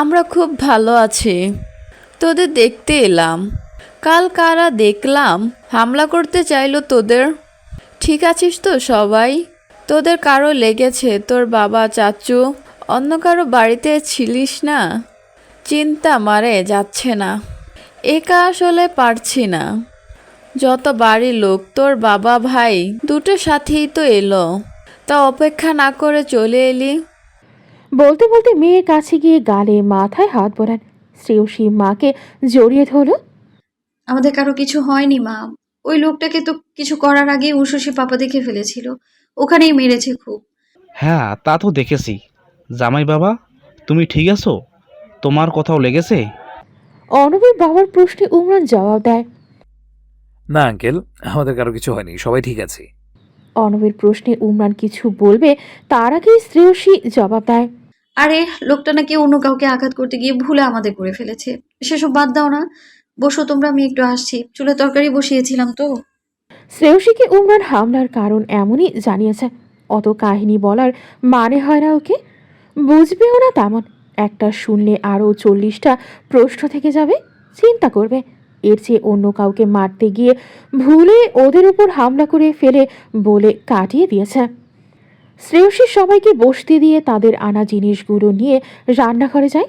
আমরা খুব ভালো আছি। তোদের দেখতে এলাম। কাল কারা দেখলাম হামলা করতে চাইলো তোদের। ঠিক আছিস তো সবাই? তোদের কারো লেগেছে? তোর বাবা, চাচু, অন্য কারো বাড়িতে ছিলিস না? চিন্তা মারে যাচ্ছে না। একা আসলে পারছি না। যত বাড়ির লোক, তোর বাবা, ভাই দুটো সাথেই তো এলো, তা অপেক্ষা না করে চলে এলি। বলতে বলতে মেয়ের কাছে গিয়ে গালে মাথায় হাত বোলান। শ্রেয়সী মাকে জড়িয়ে ধরল। আমাদের কারো কিছু হয়নি মা। ওই লোকটাকে তো কিছু করার আগে উশসী পাপা দেখে ফেলেছিল, ওখানেই মেরেছে খুব। হ্যাঁ, তা তো দেখেছি। জামাই বাবা, তুমি ঠিক আছো? তোমার কোথাও লেগেছে? অর্ণবের বাবার প্রশ্নে উমরান জবাব দেয়। না আঙ্কেল, আমাদের কারো কিছু হয়নি, সবাই ঠিক আছে। অর্ণবের প্রশ্নে উমরান কিছু বলবে তার আগেই শ্রেয়সী জবাব দেয়। আরে লোকটা নাকি অন্য কাউকে আঘাত করতে গিয়ে ভুলে আমাদের করে ফেলেছে। সেসব বাদ দাও না, বসো তোমরা, আমি একটু আসছি, চুলে তরকারি বসিয়েছিলাম তো। শ্রেয়সীকে উমরান হামলার কারণ এমনই জানিয়েছে। অত কাহিনী বলার মানে হয় না ওকে, বুঝবেও না তেমন। একটা শুনলে আরও 40টা প্রশ্ন থেকে যাবে, চিন্তা করবে। এর চেয়ে অন্য কাউকে মারতে গিয়ে ভুলে ওদের উপর হামলা করে ফেলে বলে কাটিয়ে দিয়েছে। শ্রেয়সী সবাইকে বসতে দিয়ে তাদের আনা জিনিসগুলো নিয়ে রান্নাঘরে যায়।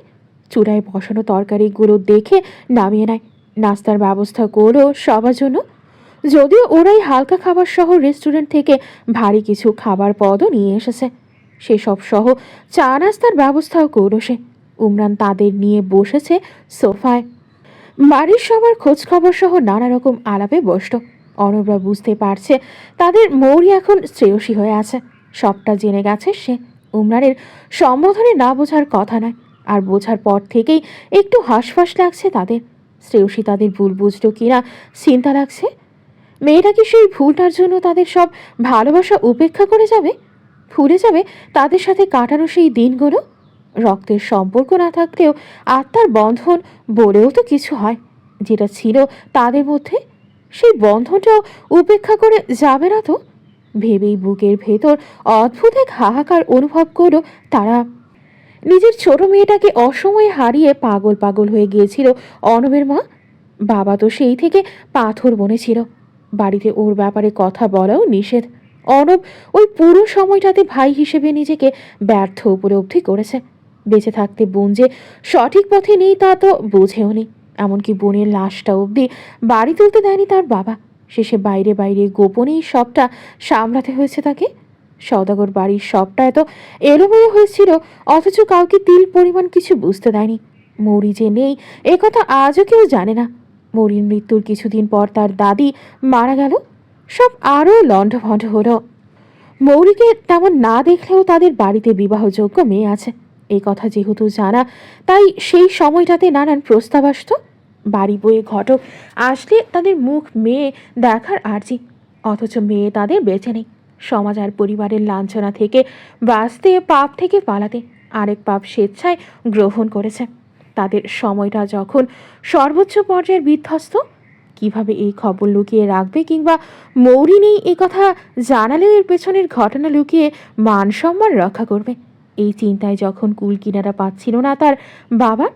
চূড়ায় বসানো তরকারিগুলো দেখে নামিয়ে নেয়। নাস্তার ব্যবস্থা করলো সবার জন্য, যদিও ওরাই হালকা খাবার সহ রেস্টুরেন্ট থেকে ভারী কিছু খাবার পদও নিয়ে এসেছে। সেসব সহ চা নাস্তার ব্যবস্থাও করল সে। উমরান তাদের নিয়ে বসেছে সোফায়। বাড়ির সবার খোঁজ খবর সহ নানা রকম আলাপে বসল। অর্ণবরা বুঝতে পারছে তাদের মৌরি এখন শ্রেয়সী হয়ে আছে। সবটা জেনে গেছে সে। উমরানের সম্বোধনে না বোঝার কথা নয়, আর বোঝার পর থেকেই একটু হাঁসফাঁস লাগছে তাদের। শ্রেয়সী তাদের ভুল বুঝল কিনা চিন্তা লাগছে। মেয়েটা কি সেই ভুলটার জন্য তাদের সব ভালোবাসা উপেক্ষা করে যাবে, ভুলে যাবে তাদের সাথে কাটানো সেই দিনগুলো? রক্তের সম্পর্ক না থাকলেও আত্মার বন্ধন বলেও তো কিছু হয়, যেটা ছিল তাদের মধ্যে। সেই বন্ধনটাও উপেক্ষা করে যাবে না তো? ভেবেই বুকের ভেতর অদ্ভুত এক হাহাকার অনুভব করলো তারা। নিজের ছোট মেয়েটাকে অসময়ে হারিয়ে পাগল পাগল হয়ে গিয়েছিল অর্ণবের মা। বাবা তো সেই থেকে পাথর বনেছিল। বাড়িতে ওর ব্যাপারে কথা বলাও নিষেধ। অর্ণব ওই পুরো সময়টাতে ভাই হিসেবে নিজেকে ব্যর্থ উপলব্ধি করেছে। বেঁচে থাকতে বোন যে সঠিক পথে নেই তা তো বুঝেও নি। এমনকি বোনের লাশটা অবধি বাড়ি তুলতে দেয়নি তার বাবা। শেষে বাইরে বাইরে গোপনেই সবটা সামলাতে হয়েছে তাকে। সওদাগর বাড়ির সবটা এত এলোমেলো হয়েছিল, অথচ কাউকে তিল পরিমাণ কিছু বুঝতে দেয়নি। মৌরি যে নেই এ কথা আজও কেউ জানে না। মৌরির মৃত্যুর কিছুদিন পর তার দাদি মারা গেল। সব আরও লণ্ডভণ্ড হলো। মৌরিকে তেমন না দেখলেও তাদের বাড়িতে বিবাহযোগ্য মেয়ে আছে এই কথা যেহেতু জানা, তাই সেই সময়টাতে নানান প্রস্তাব আসতো। বাড়ি বয়ে ঘটক আসলে তাদের মুখ মেয়ে দেখার আর্জি, অথচ মেয়ে তাদের বেঁচে নেই। সমাজ আর পরিবারের লাঞ্ছনা থেকে বাঁচতে, পাপ থেকে পালাতে আরেক পাপ স্বেচ্ছায় গ্রহণ করেছে। তাদের সময়টা যখন সর্বোচ্চ পর্যায়ের বিধ্বস্ত, কিভাবে এই খবর লুকিয়ে রাখবে, কিংবা মৌরি নেই এ কথা জানালেও এর পেছনের ঘটনা লুকিয়ে মান সম্মান রক্ষা করবে, এই চিন্তায় যখন কুল কিনারা পাচ্ছিল না তার বাবা,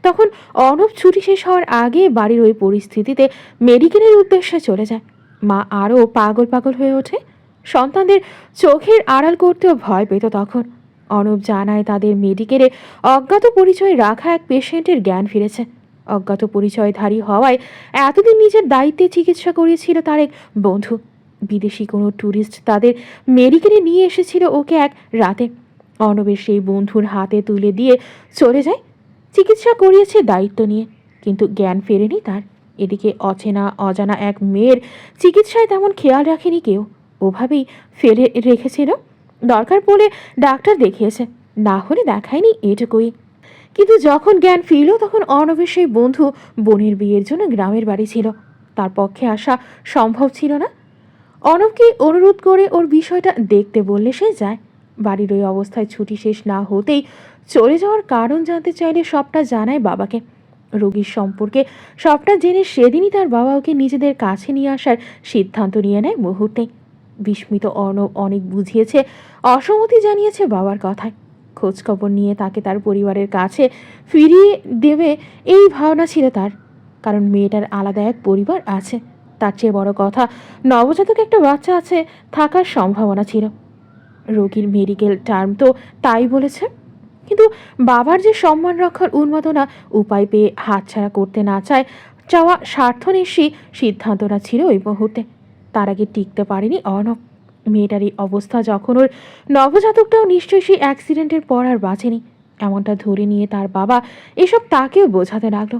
তখন অর্ণব ছুটি শেষ হওয়ার আগে বাড়ির ওই পরিস্থিতিতে মেডিকেলের উদ্দেশ্যে চলে যায়। মা আরও পাগল পাগল হয়ে ওঠে। সন্তানদের চোখের আড়াল করতেও ভয় পেত তখন। অর্ণব জানায় তাদের মেডিকেলে অজ্ঞাত পরিচয় রাখা এক পেশেন্টের জ্ঞান ফিরেছে। অজ্ঞাত পরিচয়ধারী হওয়ায় এতদিন নিজের দায়িত্বে চিকিৎসা করিয়েছিল তার এক বন্ধু। বিদেশি কোনো ট্যুরিস্ট তাদের মেডিকেলে নিয়ে এসেছিল ওকে এক রাতে। অর্ণবের সেই বন্ধুর হাতে তুলে দিয়ে চলে যায়। চিকিৎসা করিয়েছে দায়িত্ব নিয়ে, কিন্তু জ্ঞান ফেরেনি তার। এদিকে অচেনা অজানা এক মেয়ের চিকিৎসায় তেমন খেয়াল রাখেনি কেউ, ওভাবেই ফেলে রেখেছিল। দরকার পড়লে ডাক্তার দেখিয়েছে, না হলে দেখায়নি, এটুকুই। কিন্তু যখন জ্ঞান ফিরল তখন অর্ণবের সেই বন্ধু বোনের বিয়ের জন্য গ্রামের বাড়ি ছিল। তার পক্ষে আসা সম্ভব ছিল না। অর্ণবকে অনুরোধ করে ওর বিষয়টা দেখতে বললে সে যায়। বাড়ির ওই অবস্থায় ছুটি শেষ না হতেই চলে যাওয়ার কারণ জানতে চাইলে সবটা জানায় বাবাকে। রোগীর সম্পর্কে সবটা জেনে সেদিনই তার বাবা ওকে নিজেদের কাছে নিয়ে আসার সিদ্ধান্ত নিয়ে নেয় মুহূর্তে। বিস্মিত অর্ণব অনেক বুঝিয়েছে, অসম্মতি জানিয়েছে বাবার কথায়। খোঁজখবর নিয়ে তাকে তার পরিবারের কাছে ফিরিয়ে দেবে এই ভাবনা ছিল তার, কারণ মেয়েটার আলাদা এক পরিবার আছে। তার চেয়ে বড় কথা, নবজাতক একটা বাচ্চা আছে, থাকার সম্ভাবনা ছিল। রোগীর মেডিকেল টার্ম তো তাই বলেছে। কিন্তু বাবার যে সম্মান রক্ষার উন্মাদনা উপায় পেয়ে হাতছাড়া করতে না চাওয়া স্বার্থনিশী সিদ্ধান্তটা ছিল ওই মুহূর্তে। তার আগে টিকতে পারেনি অর্ণব। মেয়েটার এই অবস্থা যখন ওর নবজাতকটাও নিশ্চয়ই সেই অ্যাক্সিডেন্টের পর আর বাঁচেনি, এমনটা ধরে নিয়ে তার বাবা এসব তাকেও বোঝাতে লাগলো।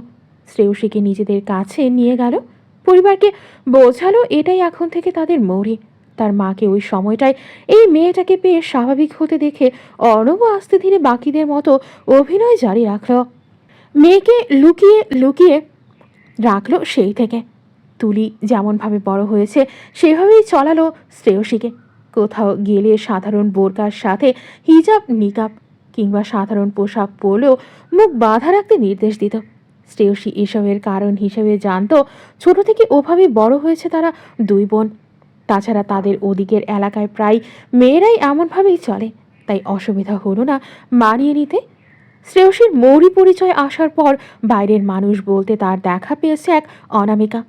শ্রেয়সীকে নিজেদের কাছে নিয়ে গেল, পরিবারকে বোঝালো এটাই এখন থেকে তাদের মৌরি। তার মাকে ওই সময়টায় এই মেয়েটাকে পেয়ে স্বাভাবিক হতে দেখে অর্ণব আস্তে ধীরে বাকিদের মতো অভিনয় জারি রাখল। মেয়েকে লুকিয়ে লুকিয়ে রাখলো সেই থেকে। তুলি যেমনভাবে বড় হয়েছে সেভাবেই চলালো শ্রেয়সীকে। কোথাও গেলে সাধারণ বোরকার সাথে হিজাব নিকাব কিংবা সাধারণ পোশাক পরলেও মুখ বাঁধা রাখতে নির্দেশ দিত। শ্রেয়সী এসবের কারণ হিসেবে জানতো ছোট থেকে ওভাবে বড় হয়েছে তারা দুই বোন। তাছাড়া তাদের ওদিকের এলাকায় প্রায় মেয়েরাই এমনভাবেই চলে, তাই অসুবিধা হলো না মানিয়ে নিতে। শ্রেয়সীর মৌরি পরিচয় আসার পর বাইরের মানুষ বলতে তার দেখা পেয়েছে এক অনামিকা।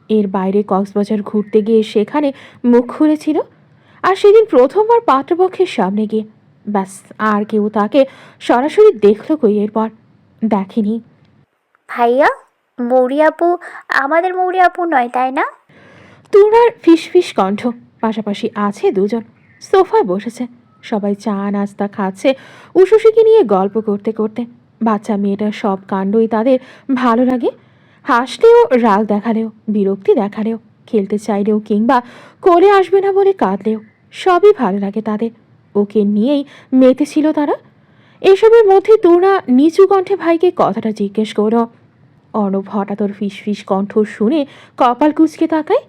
এর বাইরে কক্সবাজার ঘুরতে গিয়ে সেখানে মুখ খুলেছিল, আর সেদিন প্রথমবার পাত্রপক্ষের সামনে গিয়ে। ব্যাস, আর কেউ তাকে সরাসরি দেখল কই এরপর? দেখেনি। ভাইয়া, মৌরি আপু আমাদের মৌরি আপু নয় তাই না? তুরার ফিসফিস কণ্ঠ। পাশাপাশি আছে দুজন, সোফায় বসেছে, সবাই চা নাস্তা খাচ্ছে উশুশিকে নিয়ে গল্প করতে করতে। বাচ্চা মেয়েটার সব কাণ্ডই তাদের ভালো লাগে। হাসলেও, রাগ দেখালেও, বিরক্তি দেখালেও, খেলতে চাইলেও কিংবা কোলে আসবে না বলে কাঁদলেও সবই ভালো লাগে তাদের। ওকে নিয়েই মেতেছিল তারা। এসবের মধ্যে তুরা নিচু কণ্ঠে ভাইকে কথাটা জিজ্ঞেস করল। অর্ণব হঠাৎ ওর ফিসফিস কণ্ঠ শুনে কপাল কুঁচকে তাকায়।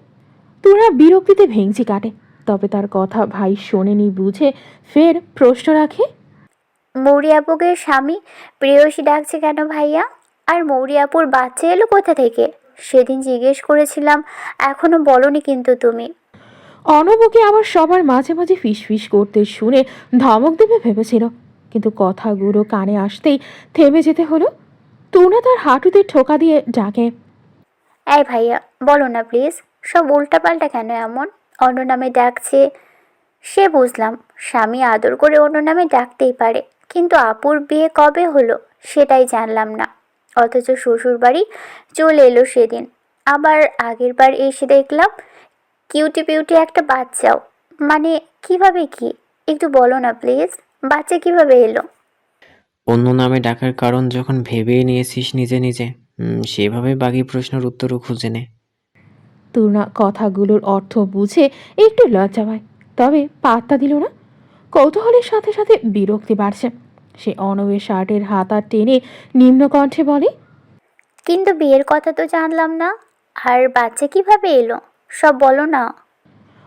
তুরা বিরক্তিতে ভেঙচি কাটে, তবে তার কথা ভাই শোনেনি বুঝে ফের প্রশ্ন রাখে। মৌরি আপুকে স্বামী প্রেয়সী ডাকছে কেন ভাইয়া? আর মৌরি আপুর বাচ্চা এলো কোথা থেকে? সেদিন জিজ্ঞেস করেছিলাম, এখনো বলনি কিন্তু তুমি। অর্ণবকে আবার সবার মাঝে মাঝে ফিসফিস করতে শুনে ধমক দেবে ভেবেছিল, কিন্তু কথাগুলো কানে আসতেই থেমে যেতে হলো। তুনা তার হাঁটুতে ঠোকা দিয়ে ডাকে, এই ভাইয়া, বলো না প্লিজ, সব উল্টাপাল্টা কেন এমন? অন্য নামে ডাকছে সে বুঝলাম, স্বামী আদর করে অন্য নামে ডাকতেই পারে, কিন্তু আপুর বিয়ে কবে হলো সেটাই জানলাম না। অথচ শ্বশুর বাড়ি চলে এলো সেদিন, আবার আগের বার এসে দেখলাম কিউটি পিউটি একটা বাচ্চাও। মানে কিভাবে কি? একটু বলো না প্লিজ, বাচ্চা কিভাবে এলো? অন্য নামে ডাকার কারণ যখন ভেবেই নিয়েছিস নিজে নিজে, সেভাবে বাকি প্রশ্নের উত্তরও খুঁজে নে। তুনা কথাগুলোর অর্থ বুঝে একটু লজ্জা পায়, তবে পাত্তা দিল না। কৌতূহলের সাথে সাথে বিরক্তি বাড়ছে। সে অর্ণবের শার্টের হাতা টেনে নিম্নকণ্ঠে বলে, কিন্তু বিয়ের কথা তো জানলাম না, আর বাচ্চা কিভাবে এলো সব বলো না।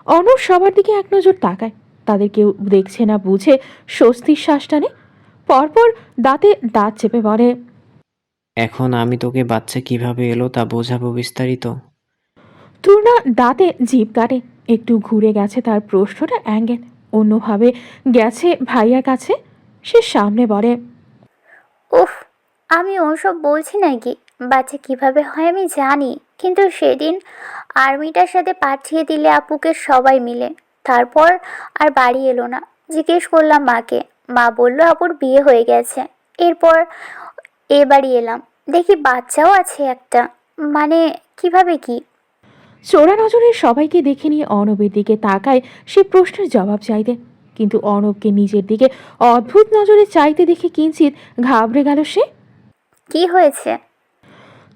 অর্ণব সবার দিকে এক নজর তাকায়। তাদের কেউ দেখছে না বুঝে স্বস্তির শ্বাস টানে। পরপর দাঁতে দাঁত চেপে বলে, এখন আমি তোকে বাচ্চা কিভাবে এলো তা বোঝাবো বিস্তারিত। তুর্না দাঁতে জিভ কাটে। একটু ঘুরে গেছে তার প্রশ্নটা অ্যাঙ্গেল, অন্যভাবে গেছে ভাইয়ার কাছে। সে সামনে বলে, উফ, আমি ওসব বলছি নাকি? বাচ্চা কিভাবে হয় আমি জানি, কিন্তু সেদিন আর্মিটার সাথে পাঠিয়ে দিলে আপুকে সবাই মিলে, তারপর আর বাড়ি এলো না। জিজ্ঞেস করলাম মাকে, মা বলল আপুর বিয়ে হয়ে গেছে। এরপর এ বাড়ি এলাম, দেখি বাচ্চাও আছে একটা। মানে কিভাবে কি? চোরা নজরে সবাইকে দেখে নিয়ে অর্ণবের দিকে তাকায় সে প্রশ্নের জবাব চাইতে, কিন্তু অর্ণবকে নিজের দিকে অদ্ভুত নজরে চাইতে দেখে কিঞ্চিত ঘাবড়ে গেল সে। কি হয়েছে?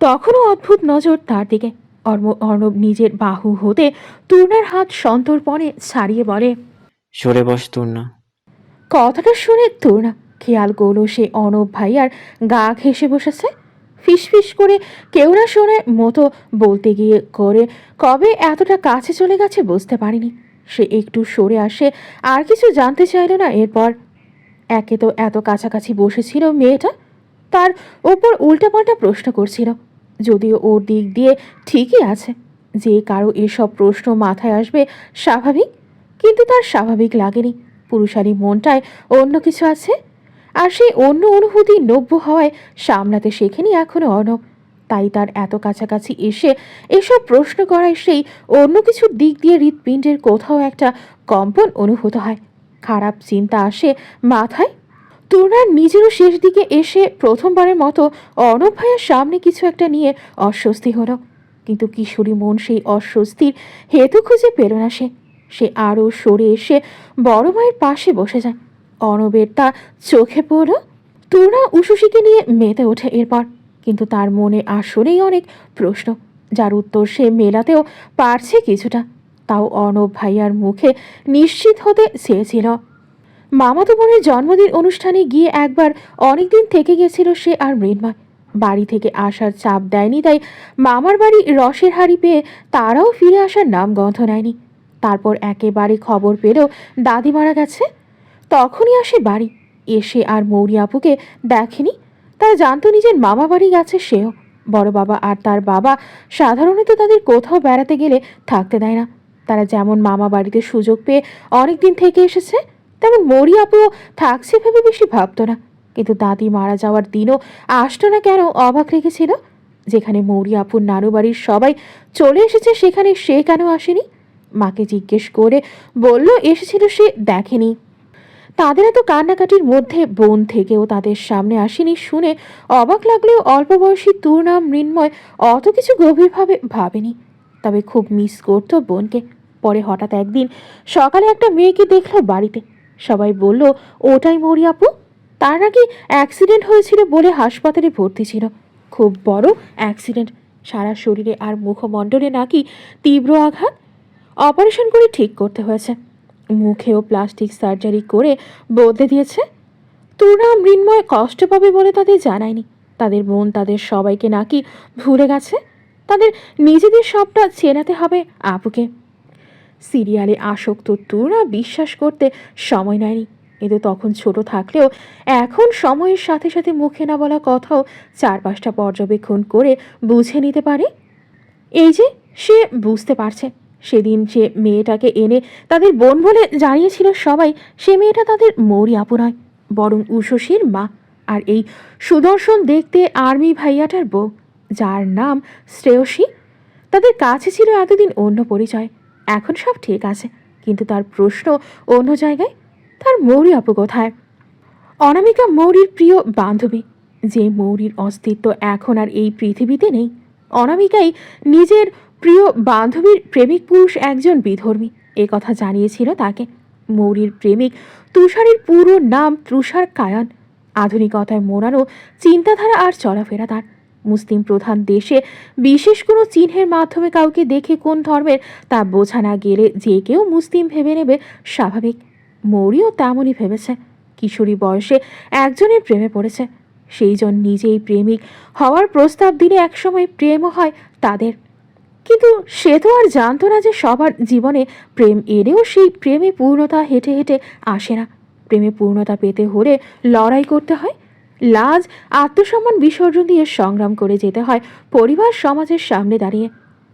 তখনও অদ্ভুত নজর তার দিকে। অর্ণব নিজের বাহু হতে তুর্নার হাত সন্তর্পণে ছাড়িয়ে বলে, সরে বস তোর না। কথাটা শুনে তুর্না খেয়াল করলো সে অর্ণব ভাইয়ার গা ঘেঁষে বসেছে। ফিসফিস করে কেউ না শোনে মতো বলতে গিয়ে করে কবে এতটা কাছে চলে গেছে বুঝতে পারিনি। সে একটু সরে আসে, আর কিছু জানতে চাইল না এরপর। একে তো এত কাছাকাছি বসেছিল মেয়েটা, তার ওপর উল্টাপাল্টা প্রশ্ন করছিল। যদিও ওর দিক দিয়ে ঠিকই আছে, যে কারো এসব প্রশ্ন মাথায় আসবে স্বাভাবিক, কিন্তু তার স্বাভাবিক লাগেনি। পুরুষালী মনটায় অন্য কিছু আছে, আর সেই অন্য অনুভূতি নব্য হওয়ায় সামলাতে শেখেনি এখনো অর্ণব। তাই তার এত কাছাকাছি এসে এসব প্রশ্ন করায় সেই অন্য কিছুর দিক দিয়ে হৃৎপিণ্ডের কোথাও একটা কম্পন অনুভূত হয়। খারাপ চিন্তা আসে মাথায়। তরুণার নিজেরও শেষ দিকে এসে প্রথমবারের মতো অর্ণব ভাইয়ের সামনে কিছু একটা নিয়ে অস্বস্তি হলো। কিন্তু কিশোরী মন সেই অস্বস্তির হেতু খুঁজে পেল না। সে আরও সরে এসে বড় মায়ের পাশে বসে যায়। অর্ণবের তা চোখে পড়ল। তরুণা উশুশিকে নিয়ে মেতে ওঠে এরপর, কিন্তু তার মনে আসলেই অনেক প্রশ্ন, যার উত্তর সে মেলাতেও পারছে কিছুটা। তাও অর্ণব ভাইয়ার মুখে নিশ্চিত হতে চেয়েছিল। মামাতো বোনের জন্মদিন অনুষ্ঠানে গিয়ে একবার অনেকদিন থেকে গেছিল সে আর মৃন্ময়। বাড়ি থেকে আসার চাপ দেয়নি, তাই মামার বাড়ি রসের হাড়ি পেয়ে তারাও ফিরে আসার নাম গন্ধ নেয়নি। তারপর একেবারে খবর পেল দাদি মারা গেছে। তখনই আসে বাড়ি। এসে আর মৌরি আপুকে দেখেনি। তারা জানতো নিজের মামা বাড়ি গেছে সেও। বড় বাবা আর তার বাবা সাধারণত তাদের কোথাও বেড়াতে গেলে থাকতে দেয় না। তারা যেমন মামা বাড়িতে সুযোগ পেয়ে অনেকদিন থেকে এসেছে, তেমন মৌরি আপুও থাকছে ভেবে বেশি ভাবতো না। কিন্তু দাদি মারা যাওয়ার দিনও আসতো না কেন অবাক রেখেছিল। যেখানে মৌরি আপুর নানু বাড়ির সবাই চলে এসেছে সেখানে সে কেন আসেনি? মাকে জিজ্ঞেস করে বলল এসেছিল, সে দেখেনি। তাদের এত কান্নাকাটির মধ্যে বোন থেকেও তাদের সামনে আসেনি শুনে অবাক লাগলেও অল্প বয়সী তরুণা মৃন্ময় অত কিছু গভীরভাবে ভাবেনি। তবে খুব মিস করতো বোনকে। পরে হঠাৎ একদিন সকালে একটা মেয়েকে দেখলো বাড়িতে। সবাই বলল ওটাই মৌরি আপু। তার নাকি অ্যাক্সিডেন্ট হয়েছিল বলে হাসপাতালে ভর্তি ছিল। খুব বড় অ্যাক্সিডেন্ট, সারা শরীরে আর মুখমণ্ডলে নাকি তীব্র আঘাত। অপারেশন করে ঠিক করতে হয়েছে। মুখেও প্লাস্টিক সার্জারি করে বদলে দিয়েছে। তরুণা মৃন্ময় কষ্ট পাবে বলে তাদের জানায়নি। তাদের বোন তাদের সবাইকে নাকি ভুলে গেছে। তাদের নিজেদের সবটা চেনাতে হবে আপুকে। সিরিয়ালে আসক্ত তরুণা বিশ্বাস করতে সময় নেয়নি। কিন্তু তখন ছোট থাকলেও এখন সময়ের সাথে সাথে মুখে না বলা কথাও চারপাশটা পর্যবেক্ষণ করে বুঝে নিতে পারে। এই যে সে বুঝতে পারছে, সেদিন যে মেয়েটাকে এনে তাদের বোন বলে জানিয়েছিল সবাই, সে মেয়েটা তাদের মৌরি আপু নয়, বরং উষসীর মা। আর এই সুদর্শন দেখতে আর্মি ভাইয়াটার বউ, যার নাম শ্রেয়সী। তাদের কাছে ছিল এতদিন অন্য পরিচয়। এখন সব ঠিক আছে, কিন্তু তার প্রশ্ন অন্য জায়গায়। তার মৌরি আপু কোথায়? অনামিকা মৌরির প্রিয় বান্ধবী, যে মৌরির অস্তিত্ব এখন আর এই পৃথিবীতে নেই। অনামিকাই নিজের প্রিয় বান্ধবীর প্রেমিক পুরুষ একজন বিধর্মী এ কথা জানিয়েছিল তাকে। মৌরির প্রেমিক তুষারের পুরো নাম তুষার কায়ান। আধুনিকতায় মোড়ানো চিন্তাধারা আর চলাফেরা তার। মুসলিম প্রধান দেশে বিশেষ কোনো চিহ্নের মাধ্যমে কাউকে দেখে কোন ধর্মের তা বোঝা না গেলে যে কেউ মুসলিম ভেবে নেবে স্বাভাবিক। মৌরিও তেমনই ভেবেছে। কিশোরী বয়সে একজনের প্রেমে পড়েছে। সেই জন নিজেই প্রেমিক হওয়ার প্রস্তাব দিলে একসময় প্রেমও হয় তাদের। কিন্তু সে তো আর জানতো না যে সবার জীবনে প্রেম এলেও সেই প্রেমে পূর্ণতা হেঁটে হেঁটে আসে না। প্রেমে পূর্ণতা পেতে হলে লড়াই করতে হয়, লাজ আত্মসম্মান বিসর্জন দিয়ে সংগ্রাম করে যেতে হয় পরিবার সমাজের সামনে দাঁড়িয়ে।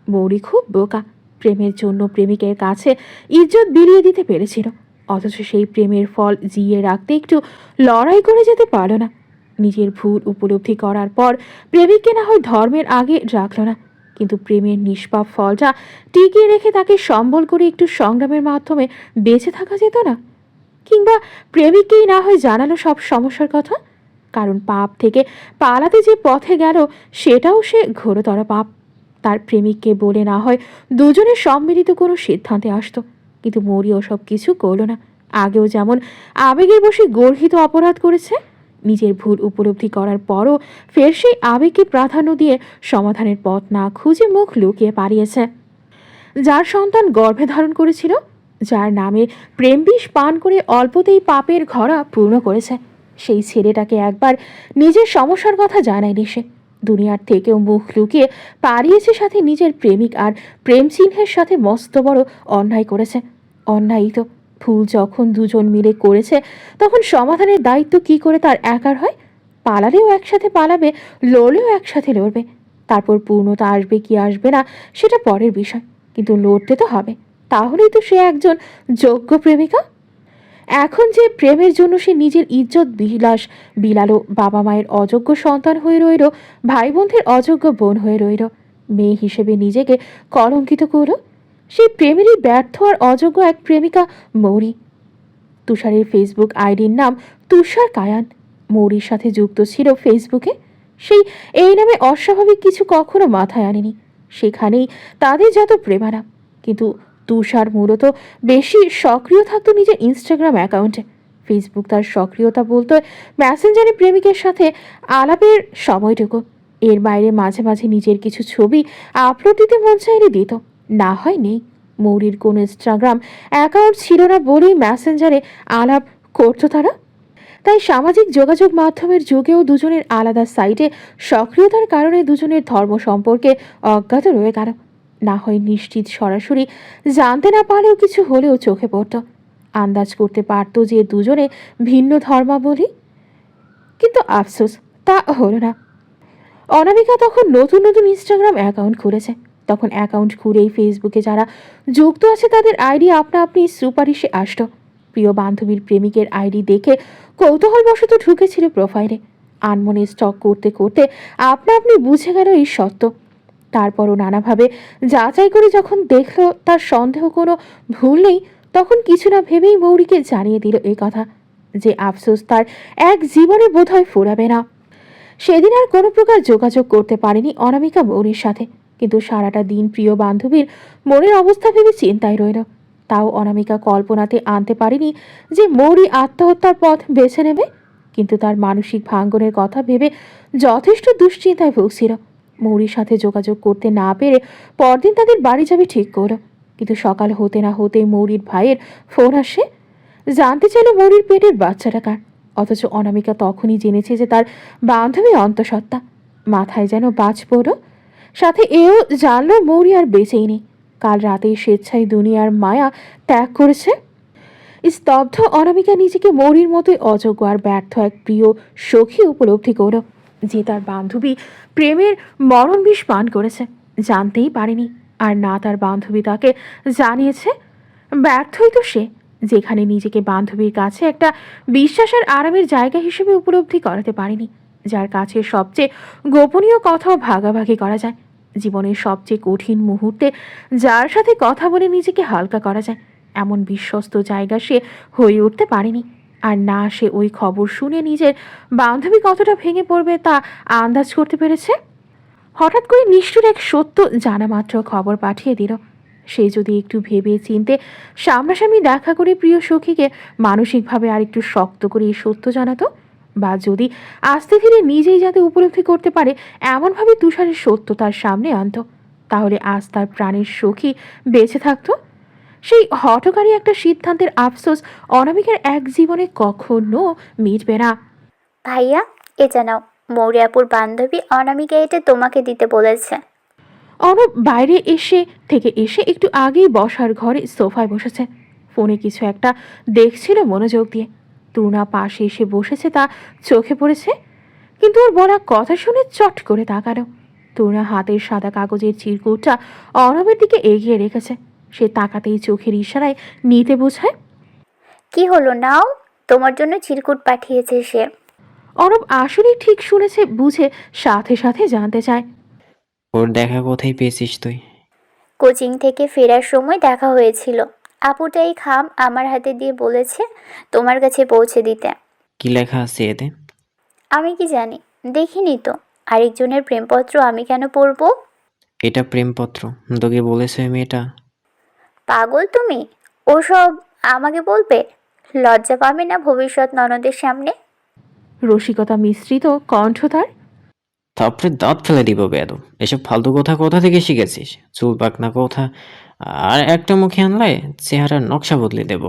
মৌরি খুব বোকা। প্রেমের জন্য প্রেমিকের কাছে ইজ্জত বিলিয়ে দিতে পেরেছিল, অথচ সেই প্রেমের ফল জিয়ে রাখতে একটু লড়াই করে যেতে পারল না। নিজের ভুল উপলব্ধি করার পর প্রেমিককে না হয় ধর্মের আগে রাখল না, কিন্তু প্রেমের নিষ্পাপ ফলটা টিকিয়ে রেখে তাকে সম্বল করে একটু সংগ্রামের মাধ্যমে বেঁচে থাকা যেত না? কিংবা প্রেমিককেই না হয় জানালো সব সমস্যার কথা। কারণ পাপ থেকে পালাতে যে পথে গেল সেটাও সে ঘোরতর পাপ। তার প্রেমিককে বলে না হয় দুজনের সম্মিলিত কোনো সিদ্ধান্তে আসতো, কিন্তু মৌরি ওসব কিছু করল না। আগেও যেমন আবেগের বসে গর্হিত অপরাধ করেছে, নিজের ভুল উপলব্ধি করার পরও ফের সেই আবেগকে প্রাধান্য দিয়ে সমাধানের পথ না খুঁজে মুখ লুকিয়ে পালিয়েছে। যার সন্তান গর্ভে ধারণ করেছিল, যার নামে প্রেম বিষ পান করে অল্পতেই পাপের ঘরা পূর্ণ করেছে, সেই ছেলেটাকে একবার নিজের সমস্যার কথা জানায়নি সে। দুনিয়ার থেকেও মুখ লুকিয়ে পালিয়েছে, সাথে নিজের প্রেমিক আর প্রেম চিহ্নের সাথে মস্ত বড় অন্যায় করেছে। অন্যায়ই তো। ভুল যখন দুজন মিলে করেছে তখন সমাধানের দায়িত্ব কি করে তার একার হয়? পালালেও একসাথে পালাবে, লড়লেও একসাথে লড়বে। তারপর পূর্ণতা আসবে কি আসবে না সেটা পরের বিষয়, কিন্তু লড়তে তো হবে। তাহলেই তো সে একজন যোগ্য প্রেমিকা। এখন যে প্রেমের জন্য সে নিজের ইজ্জত বিলালো, বাবা মায়ের অযোগ্য সন্তান হয়ে রইল, ভাই বোনদের অযোগ্য বোন হয়ে রইল, মেয়ে হিসেবে নিজেকে কলঙ্কিত করল, সেই প্রেমেরই ব্যর্থ আর অযোগ্য এক প্রেমিকা মৌরি। তুষারের ফেসবুক আইডির নাম তুষার কায়ান। মৌরির সাথে যুক্ত ছিল ফেসবুকে। এই নামে অস্বাভাবিক কিছু কখনো মাথায় আনেনি। সেখানেই তাদের যত প্রেমালাপ। কিন্তু তুষার মূলত বেশি সক্রিয় থাকতো নিজের ইনস্টাগ্রাম অ্যাকাউন্টে। ফেসবুক তার সক্রিয়তা বলতো মেসেঞ্জারে প্রেমিকের সাথে আলাপের সময়টুকু। এর বাইরে মাঝে মাঝে নিজের কিছু ছবি আপলোড দিতে মন চাইলে দিত, না হয় নেই। মৌরির কোনো ইনস্টাগ্রাম অ্যাকাউন্ট ছিল না বলেই মেসেঞ্জারে আলাপ করতো তারা। তাই সামাজিক যোগাযোগ মাধ্যমের যুগেও দুজনের আলাদা সাইটে সক্রিয়তার কারণে দুজনের ধর্ম সম্পর্কে অজ্ঞাত রয়ে গেল। না হয় নিশ্চিত সরাসরি জানতে না পারলেও কিছু হলেও চোখে পড়ত, আন্দাজ করতে পারত যে দুজনে ভিন্ন ধর্মাবলী। কিন্তু আফসোস তা হলো না। অনামিকা তখন নতুন নতুন ইনস্টাগ্রাম অ্যাকাউন্ট খুলেছে। তখন অ্যাকাউন্ট খুলেই ফেসবুকে যারা যুক্ত আছে তাদের আইডি আপনা আপনি সুপারিশে আসত। প্রিয় বান্ধবীর প্রেমিকের আইডি দেখে কৌতূহলবশত ঢুকেছিল প্রোফাইলে। আনমনে স্টক করতে করতে আপনা আপনি বুঝে গেল এই সত্য। তারপরও নানাভাবে যাচাই করে যখন দেখলো তার সন্দেহ কোনো ভুল নেই, তখন কিছু না ভেবেই মৌরিকে জানিয়ে দিল এই কথা, যে আফসোস তার এক জীবনে বোধহয় ফুরাবে না। সেদিন আর কোনো প্রকার যোগাযোগ করতে পারেনি অনামিকা মৌরির সাথে। কিন্তু সারাটা দিন প্রিয় বান্ধবীর মনের অবস্থা ভেবে চিন্তায় রইল। তাও অনামিকা কল্পনাতে আনতে পারেনি যে মৌরি আত্মহত্যার পথ বেছে নেবে। কিন্তু তার মানসিক ভাঙ্গনের কথা ভেবে যথেষ্ট দুশ্চিন্তায় ভুগছিল। মৌরির সাথে যোগাযোগ করতে না পেরে পরদিন তাদের বাড়ি যাবে ঠিক করল। কিন্তু সকাল হতে না হতেই মৌরির ভাইয়ের ফোন আসে। জানতে চাইল মৌরির পেটের বাচ্চাটা কার। অথচ অনামিকা তখনই জেনেছে যে তার বান্ধবী অন্তঃসত্ত্বা। মাথায় যেন বাজ পড়ল। সাথে এও জানলো মৌরি আর বেঁচেই নেই। কাল রাতেই স্বেচ্ছায় দুনিয়ার মায়া ত্যাগ করেছে। স্তব্ধ অনামিকা নিজেকে মৌরির মতোই অযোগ্য আর ব্যর্থ এক প্রিয় সখী উপলব্ধি করল, যে তার বান্ধবী প্রেমের মরণ বিষ পান করেছে, জানতেই পারেনি। আর না তার বান্ধবী তাকে জানিয়েছে। ব্যর্থই তো সে, যেখানে নিজেকে বান্ধবীর কাছে একটা বিশ্বাসের আরামের জায়গা হিসেবে উপলব্ধি করাতে পারেনি, যার কাছে সবচেয়ে গোপনীয় কথাও ভাগাভাগি করা যায়, জীবনের সবচেয়ে কঠিন মুহূর্তে যার সাথে কথা বলে নিজেকে হালকা করা যায়, এমন বিশ্বস্ত জায়গা সে হয়ে উঠতে পারেনি। আর না সে ওই খবর শুনে নিজের বান্ধবী কতটা ভেঙে পড়বে তা আন্দাজ করতে পেরেছে। হঠাৎ করে নিষ্ঠুর এক সত্য জানা মাত্র খবর পাঠিয়ে দিল। সে যদি একটু ভেবে চিনতে সামনাসামনি দেখা করে প্রিয় সখীকে মানসিকভাবে আর একটু শক্ত করে এই সত্য জানাতো, বা যদি আস্তে ধীরে নিজেই যাতে উপলব্ধি করতে পারে এমনভাবে তুষারের সত্য তার সামনে আনতো, তাহলে আজ তার প্রাণের সখী বেঁচে থাকতো। সেই হঠকারী একটা সিদ্ধান্তের আফসোস অনামিকার এক জীবনে কখনো মিটবে না। ভাইয়া, এটা নাও, মৌরিয়াপুর বান্ধবী অনামিকা এটা তোমাকে দিতে বলেছে। অনব বাইরে এসে একটু আগেই বসার ঘরে সোফায় বসেছে। ফোনে কিছু একটা দেখছিল মনোযোগ দিয়ে। তরুণা পাশে এসে বসেছে তা চোখে পড়েছে, কিন্তু ওর বলা কথা শুনে চট করে তাকালো। তরুণা হাতের সাদা কাগজের চিরকুটটা অনবের দিকে এগিয়ে রেখেছে। সে তাকাতেই চোখের ইশারায় নিতে বোঝায়। কি হলো, নাও, তোমার জন্য চিরকুট পাঠিয়েছে সে। অনব আসলেই ঠিক শুনেছে বুঝে সাথে সাথে জানতে চায়, ওর দেখা কোথায় পেয়েছিস তুই? কোচিং থেকে ফেরার সময় দেখা হয়েছিল। আপুটা এই খাম আমার হাতে দিয়ে বলেছে তোমার কাছে পৌঁছে দিতে। কি লেখা আছে এতে? আমি কি জানি, দেখিনি তো। আরেকজনের প্রেমপত্র আমি কেন পড়বো? এটা প্রেমপত্র? তোকে বলেছে ওই মেয়েটা? পাগল তুমি? ওসব আমাকে বলবে? লজ্জা পাবে না ভবিষ্যৎ ননদের সামনে? রসিকতা মিশ্রিত কণ্ঠ তার। তারপরে দাঁত ফেলে দিব বেয়াদব। এসব ফালতু কথা কোথা থেকে শিখেছিস? চুল পাকনা কথা আর একটা মুখে আনলে চেহারার নকশা বদলে দেব।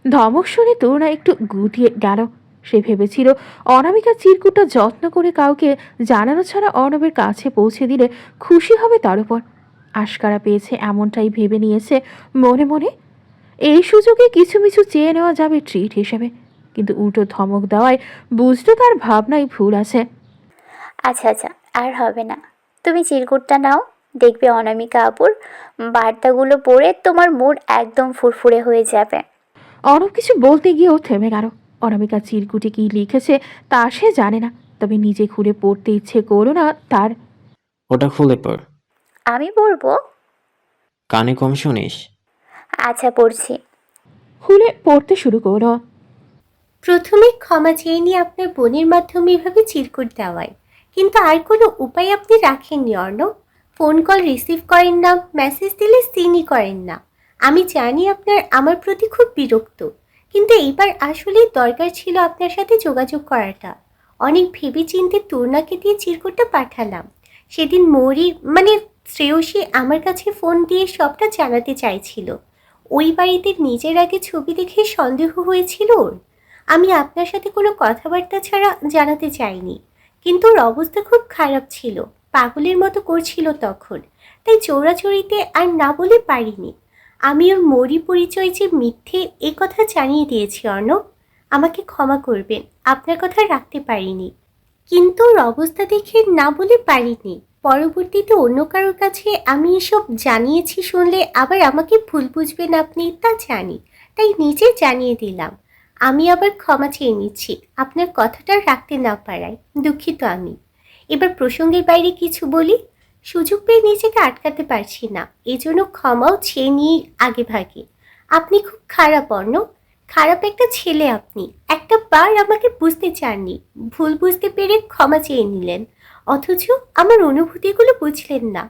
ধমক শুনে তরুণা একটু গুটিয়ে গেল। সে ভেবেছিল অনামিকা চিরকুটটা যত্ন করে কাউকে জানানো ছাড়া অর্ণবের কাছে পৌঁছে দিলে খুশি হবে তার উপর। আশকারা পেয়েছে এমনটাই ভেবে নিয়েছে মনে মনে। এই সুযোগে কিছু মিছু চেয়ে নেওয়া যাবে ট্রিট হিসেবে। কিন্তু উল্টো ধমক দেওয়ায় বুঝতো তার ভাবনায় ভুল আছে। আচ্ছা আচ্ছা, আর হবে না। তুমি চিরকুটটা নাও, দেখবে অনামিকা আপুর বার্তাগুলো পড়ে তোমার মুড একদম ফুরফুরে হয়ে যাবে। অর্ণব কিছু বলতে গিয়েও থেমে গেল। অনামিকা চিরকুটে কি লিখেছে তা সে জানে না, তবে নিজে খুলে পড়তে ইচ্ছে করলো না তার। ওটা খুলে পড়। আমি পড়বো? কানে কম শুনিস? আচ্ছা পড়ছি। খুলে পড়তে শুরু করলো। প্রথমে ক্ষমা চেয়ে নিয়ে আপনার বোনের মাধ্যমে এভাবে চিরকুট দেওয়ায়, কিন্তু আর কোনো উপায় আপনি রাখেননি অর্ণব। ফোন কল রিসিভ করেন না, মেসেজ দিলে সিনই করেন না। আমি জানি আপনার আমার প্রতি খুব বিরক্ত, কিন্তু এইবার আসলেই দরকার ছিল আপনার সাথে যোগাযোগ করাটা। অনেক ভেবে চিন্তে তূর্ণাকে দিয়ে চিরকুটটা পাঠালাম। সেদিন মৌরি মানে শ্রেয়সী আমার কাছে ফোন দিয়ে সবটা জানাতে চাইছিল। ওই বাড়িতে নিজের আগে ছবি দেখে সন্দেহ হয়েছিল ওর। আমি আপনার সাথে কোনো কথাবার্তা ছাড়া জানাতে চাইনি, কিন্তু ওর অবস্থা খুব খারাপ ছিল, পাগলের মতো করছিল তখন, তাই চোরাচুরিতে আর না বলে পারিনি। আমি ওর মরি পরিচয় যে মিথ্যে এ কথা জানিয়ে দিয়েছি অর্ণব। আমাকে ক্ষমা করবেন, আপনার কথা রাখতে পারিনি, কিন্তু ওর অবস্থা দেখে না বলে পারিনি। পরবর্তীতে অন্য কারোর কাছে আমি এসব জানিয়েছি শুনলে আবার আমাকে ভুল বুঝবেন আপনি, তা জানি, তাই নিজে জানিয়ে দিলাম। আমি আবার ক্ষমা চেয়ে নিচ্ছি আপনার কথাটা রাখতে না পারায়, দুঃখিত আমি। এবার প্রসঙ্গের বাইরে কিছু বলি, সুযোগ পেয়ে নিজেকে আটকাতে পারছি না, এজন্য ক্ষমাও চেয়ে নিই আগে ভাগে। আপনি খুব খারাপ অর্ণব, খারাপ একটা ছেলে আপনি। একটা বার আমাকে বুঝতে চাননি, ভুল বুঝতে পেরে ক্ষমা চেয়ে নিলেন, অথচ আমার অনুভূতিগুলো বুঝলেন না।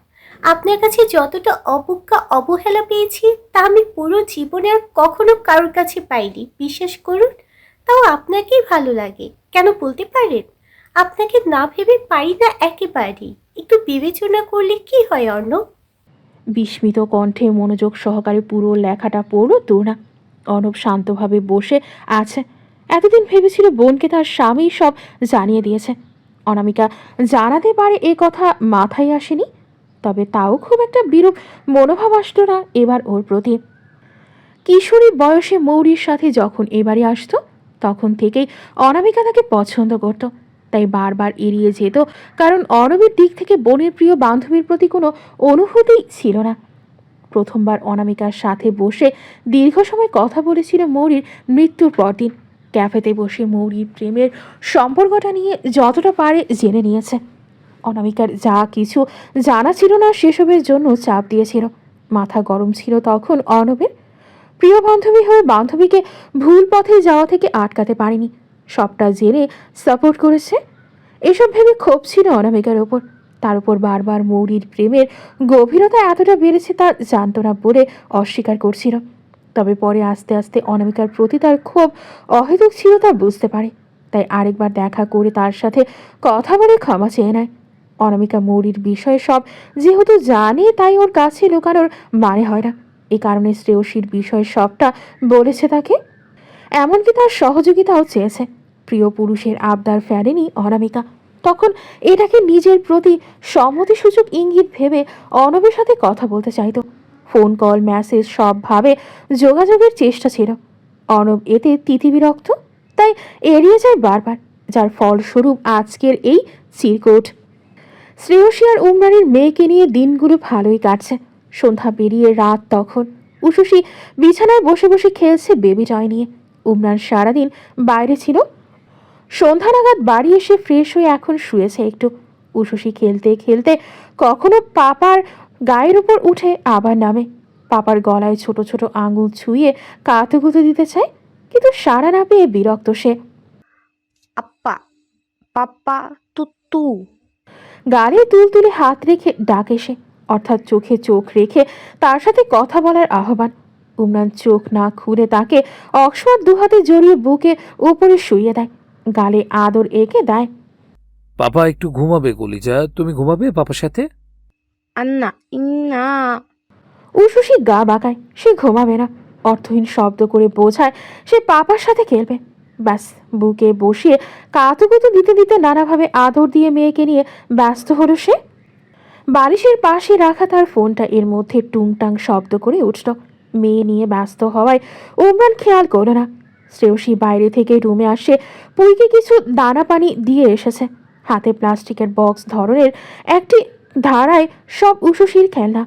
আপনার কাছে যতটা অবজ্ঞা অবহেলা পেয়েছি তা আমি পুরো জীবনে আর কখনো কারোর কাছে পাইনি, বিশ্বাস করুন। তাও আপনাকেই ভালো লাগে কেন বলতে পারেন? আপনাকে না ভেবে পারি না একেবারেই। একটু বিবেচনা করলে কি হয় অর্ণব? বিস্মিত কণ্ঠে মনোযোগ সহকারে পুরো লেখাটা পড়ল তূর্ণা। অর্ণব শান্তভাবে বসে আছে। এতদিন ভেবেছিল বোনকে তার স্বামী সব জানিয়ে দিয়েছে। অনামিকা জানাতে পারে এ কথা মাথায় আসেনি, তবে তাও খুব একটা বিরূপ মনোভাব আসতো না এবার ওর প্রতি। কিশোরী বয়সে মৌরির সাথে যখন এবারে আসতো তখন থেকেই অনামিকা তাকে পছন্দ করত, তাই বারবার এড়িয়ে যেত, কারণ অর্ণবের দিক থেকে বোনের প্রিয় বান্ধবীর প্রতি কোনো অনুভূতি ছিল না। প্রথমবার অনামিকার সাথে বসে দীর্ঘ সময় কথা বলেছিল মৌরির মৃত্যুর পরদিন। ক্যাফেতে বসে মৌরির প্রেমের সম্পর্কটা নিয়ে যতটা পারে জেনে নিয়েছে। অনামিকার যা কিছু জানা ছিল না সেসবের জন্য চাপ দিয়েছিল। মাথা গরম ছিল তখন অর্ণবের। প্রিয় বান্ধবী হয়ে বান্ধবীকে ভুল পথে যাওয়া থেকে আটকাতে পারেনি, সবটা জেনে সাপোর্ট করেছে। এসব ভেবে ক্ষোভ ছিল অনামিকার ওপর। তার উপর বারবার মৌরির প্রেমের গভীরতা এতটা বেড়েছে তা জানত না বলে অস্বীকার করছিল। তবে পরে আস্তে আস্তে অনামিকার প্রতি তার ক্ষোভ অহেতুক ছিল তা বুঝতে পারে, তাই আরেকবার দেখা করে তার সাথে কথা বলে ক্ষমা চেয়ে নেয়। অনামিকা মৌরির বিষয়ে সব যেহেতু জানে তাই ওর কাছে লুকানোর মানে হয় না। এই কারণে শ্রেয়সীর বিষয়ে সবটা বলেছে তাকে, এমনকি তার সহযোগিতাও চেয়েছে। প্রিয় পুরুষের আবদার ফেলেনি অনামিকা, তখন এটাকে নিজের প্রতি সম্মতিসূচক ইঙ্গিত ভেবে অর্ণবের সাথে কথা বলতে চাইতো। ফোন কল মেসেজ সবভাবে যোগাযোগের চেষ্টা ছিল। অর্ণব এতে তিতিবিরক্ত, তাই এড়িয়ে যায় বারবার, যার ফলস্বরূপ আজকের এই চিরকুট। শ্রেয়সী আর উমরানের মেয়েকে নিয়ে দিনগুলো ভালোই কাটছে। সন্ধ্যা পেরিয়ে রাত তখন। উষসী বিছানায় বসে বসে খেলছে বেবি টয় নিয়ে। উমরান সারাদিন বাইরে ছিল, সন্ধ্যা নাগাদ বাড়ি এসে ফ্রেশ হয়ে এখন শুয়েছে একটু। উষসী খেলতে খেলতে কখনো পাপার গায়ের উপর উঠে আবার নামে। পাপার গলায় ছোট ছোট আঙুল ছুঁয়ে কাতুকুতু দিতে চায়, কিন্তু সাড়া না পেয়ে বিরক্ত সে। আপ্পা, পাপ্পা, তুত্তু। গালে তুলতুলে হাত রেখে ডাকে সে, অর্থাৎ চোখে চোখ রেখে তার সাথে কথা বলার আহ্বান। উমরান চোখ না খুলে তাকে অকস্মাৎ দুহাতে জড়িয়ে বুকে উপরে শুইয়ে দেয়, গালে আদর এঁকে দেয়। পাপা একটু ঘুমাবে কলিজা, তুমি ঘুমাবে পাপার সাথে? আন্না, ইন্না। উষসী গা বাঁকায়, সে ঘুমাবে না। অর্থহীন শব্দ করে বোঝায় সে পাপার সাথে খেলবে। ব্যাস, বুকে বসিয়ে কাতুকুতু দিতে দিতে নানাভাবে আদর দিয়ে মেয়েকে নিয়ে ব্যস্ত হলো সে। বালিশের পাশে রাখা তার ফোনটা এর মধ্যে টুংটাং শব্দ করে উঠল। মেয়ে নিয়ে ব্যস্ত হওয়ায় উমরান খেয়াল করল না। শ্রেয়সী বাইরে থেকে রুমে আসে, পুইকে কিছু দানা পানি দিয়ে এসেছে। হাতে প্লাস্টিকের বক্স ধরনের একটি ধারায় সব উশুশির খেলনা।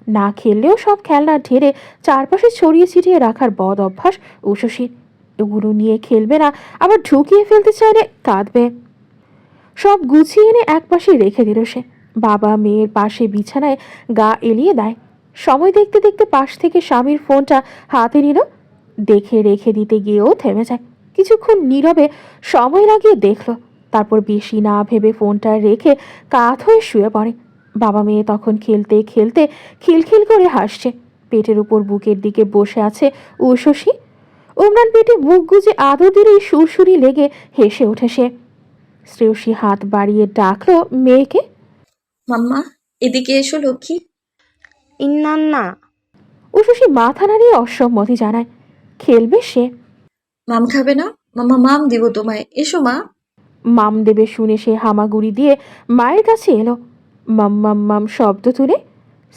না খেললেও সব খেলনা ঢেরে চারপাশে ছড়িয়ে ছিটিয়ে রাখার বদ অভ্যাস উশুশির। এগুলো নিয়ে খেলবে না, আবার ঢুকিয়ে ফেলতে চাইলে কাঁদবে। সব গুছিয়ে এনে একপাশে রেখে দিল সে। বাবা মেয়ের পাশে বিছানায় গা এলিয়ে দেয়। সময় দেখতে দেখতে পাশ থেকে স্বামীর ফোনটা হাতে নিল। দেখে রেখে দিতে গিয়েও থেমে যায়। কিছুক্ষণ নীরবে সময় লাগিয়ে দেখল, তারপর বেশি না ভেবে ফোনটা রেখে কাত হয়ে শুয়ে পড়ে। বাবা মেয়ে তখন খেলতে খেলতে খিলখিল করে হাসছে। পেটের উপর বুকের দিকে বসে আছে উশসী। উমরান পেটে মুখ গুজে আদর দিলেই সুরসুরি লেগে হেসে ওঠে সে। শ্রেয়সী হাত বাড়িয়ে ডাকলো মেয়েকে। মাম্মা, এদিকে এসো লক্ষ্মী। ইন্নান্না। উশসী মাথা নাড়িয়ে অসম্মতি জানায়। খেলবে সে। মাম খাবে না? মাম্মা, মাম দিব তোমায়, এসো মা। মাম দেবে শুনে সে হামাগুড়ি দিয়ে মায়ের কাছে এলো। মাম মাম মাম শব্দ তুলে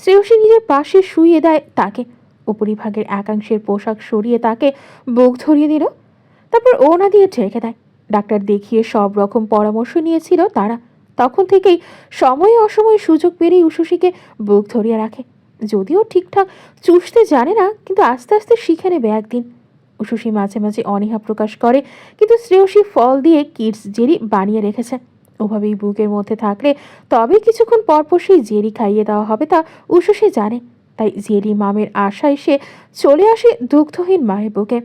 শ্রেয়সী নিজের পাশে শুইয়ে দেয় তাকে। উপরিভাগের একাংশের পোশাক সরিয়ে তাকে বুক ধরিয়ে দিল। তারপর ওনা দিয়ে ঢেকে দেয়। ডাক্তার দেখিয়ে সব রকম পরামর্শ নিয়েছিল তারা। তখন থেকেই সময়ে অসময়ে সুযোগ পেলেই উশুশীকে বুক ধরিয়ে রাখে। যদিও ঠিকঠাক চুষতে জানে না, কিন্তু আস্তে আস্তে শিখে নেবে একদিন। উশুশী মাঝে মাঝে অনীহা প্রকাশ করে, কিন্তু শ্রেয়সী ফল দিয়ে কিডস জেরি বানিয়ে রেখেছে। ওভাবেই বুকের মধ্যে থাকলে তবে কিছুক্ষণ পরপর সেই জেরি খাইয়ে দেওয়া হবে, তা উশুশী জানে। তাই জেরি মামের আশায় সে চলে আসে দুগ্ধহীন মায়ের বুকে।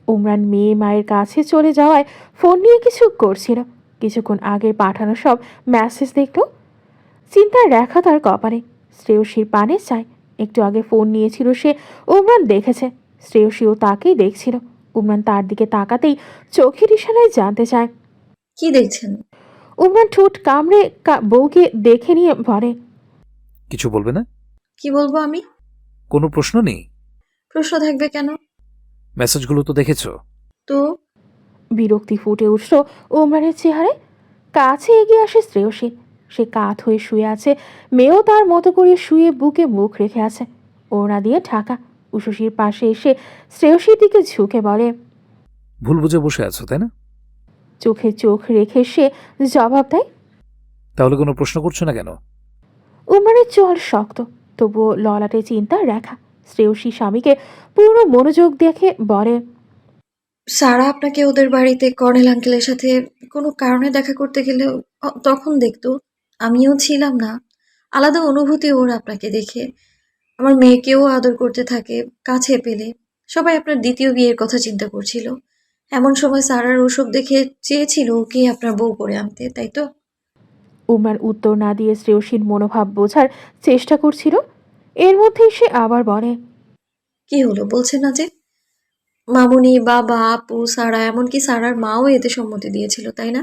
উমরান মেয়ে মায়ের কাছে চলে যাওয়ায় ফোন নিয়ে কিছু করছিল। কিছুক্ষণ আগে পাঠানো সব মেসেজ দেখল। চিন্তার রেখা তার কপালে। শ্রেয়সীর পানে চায়। একটু আগে ফোন নিয়েছিল সে, উমরান দেখেছে। শ্রেয়সীও তাকেই দেখছিল। উমরান তার দিকে তাকাতেই চোখের ইশারায় জানতে চায়। কি দেখছেন? উমরান ঠোঁট কামড়ে বউকে দেখে নিয়ে বলে, কিছু বলবে না? কি বলবো আমি? কোনো প্রশ্ন নেই? প্রশ্ন থাকবে কেন? মেসেজগুলো তো দেখেছো। তো বিরক্তি ফুটে উঠল উমরানের চেহারায়। কাছে এগিয়ে আসে শ্রেয়সী। সে কাত হয়ে শুয়ে আছে। মেয়েও তার মতো করে শুয়ে বুকে মুখ রেখে আছে, ওড়না দিয়ে ঢাকা। উশুশীর পাশে এসে শ্রেয়সীর দিকে ঝুঁকে বলে, ভুল বুঝে বসে আছো তাই না? চোখে চোখ রেখে সে জবাব দেয়। তাহলে কোনো প্রশ্ন করছো না কেন? উমরানের চোয়াল শক্ত, তবুও ললাটে চিন্তার রেখা। শ্রেয়সী স্বামীকে পুরো মনোযোগ দেখে বলে, সারা আপনাকে ওদের বাড়িতে কর্নেল আঙ্কেলের সাথে কোনো কারণে দেখা করতে গেলে তখন দেখতো। আমিও ছিলাম না। আলাদা অনুভূতি ওর আপনাকে দেখে। আমার মেয়েকেও আদর করতে থাকে কাছে পেলে। সবাই আপনার দ্বিতীয় বিয়ের কথা চিন্তা করছিল। এমন সময় সারার ওসব দেখে চেয়েছিল ওকে আপনার বউ করে আনতে, তাই তো? উমরান উত্তর না দিয়ে শ্রেয়সীর মনোভাব বোঝার চেষ্টা করছিল। এর মধ্যেই সে আবার বলে, কি হলো বলছেন না যে? মামুনি, বাবা, আপু, সারা, এমনকি সারার মাও এতে সম্মতি দিয়েছিল, তাই না?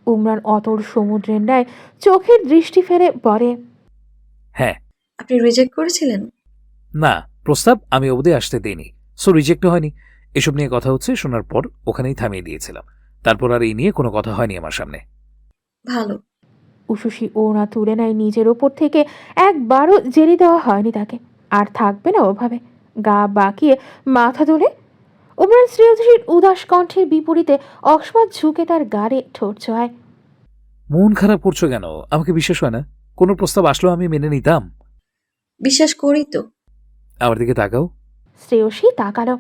উমরান অতল সমুদ্রের ন্যায় চোখের দৃষ্টি ফেলে বলে, হ্যাঁ। আপনি রিজেক্ট করেছিলেন? না, প্রস্তাব আমি অবধি আসতে দিইনি, সো রিজেক্টও হয়নি। এসব নিয়ে কথা হচ্ছে শোনার পর ওখানেই থামিয়ে দিয়েছিলাম। তারপর আর এই নিয়ে কোনো কথা হয়নি আমার সামনে। ভালো। উশুশী ওড়না তুলে নেয় নিজের ওপর থেকে। একবারও জেরি দেওয়া হয়নি তাকে, আর থাকবে না ওভাবে। গা বাঁকিয়ে মাথা তোলে। উমরান শ্রেয়সীর উদাস কণ্ঠের বিপরীতে অকস্মাৎ ঝুঁকে তার গাড়ে ঠোঁট ছোঁয়ায়। মন খারাপ করছো কেন? আমাকে বিশ্বাস হয় না? কোনো প্রস্তাব আসলো আমি মেনে নিতাম। বিশ্বাস করি তো। আমার দিকে তাকাও। শ্রেয়সী তাকালো।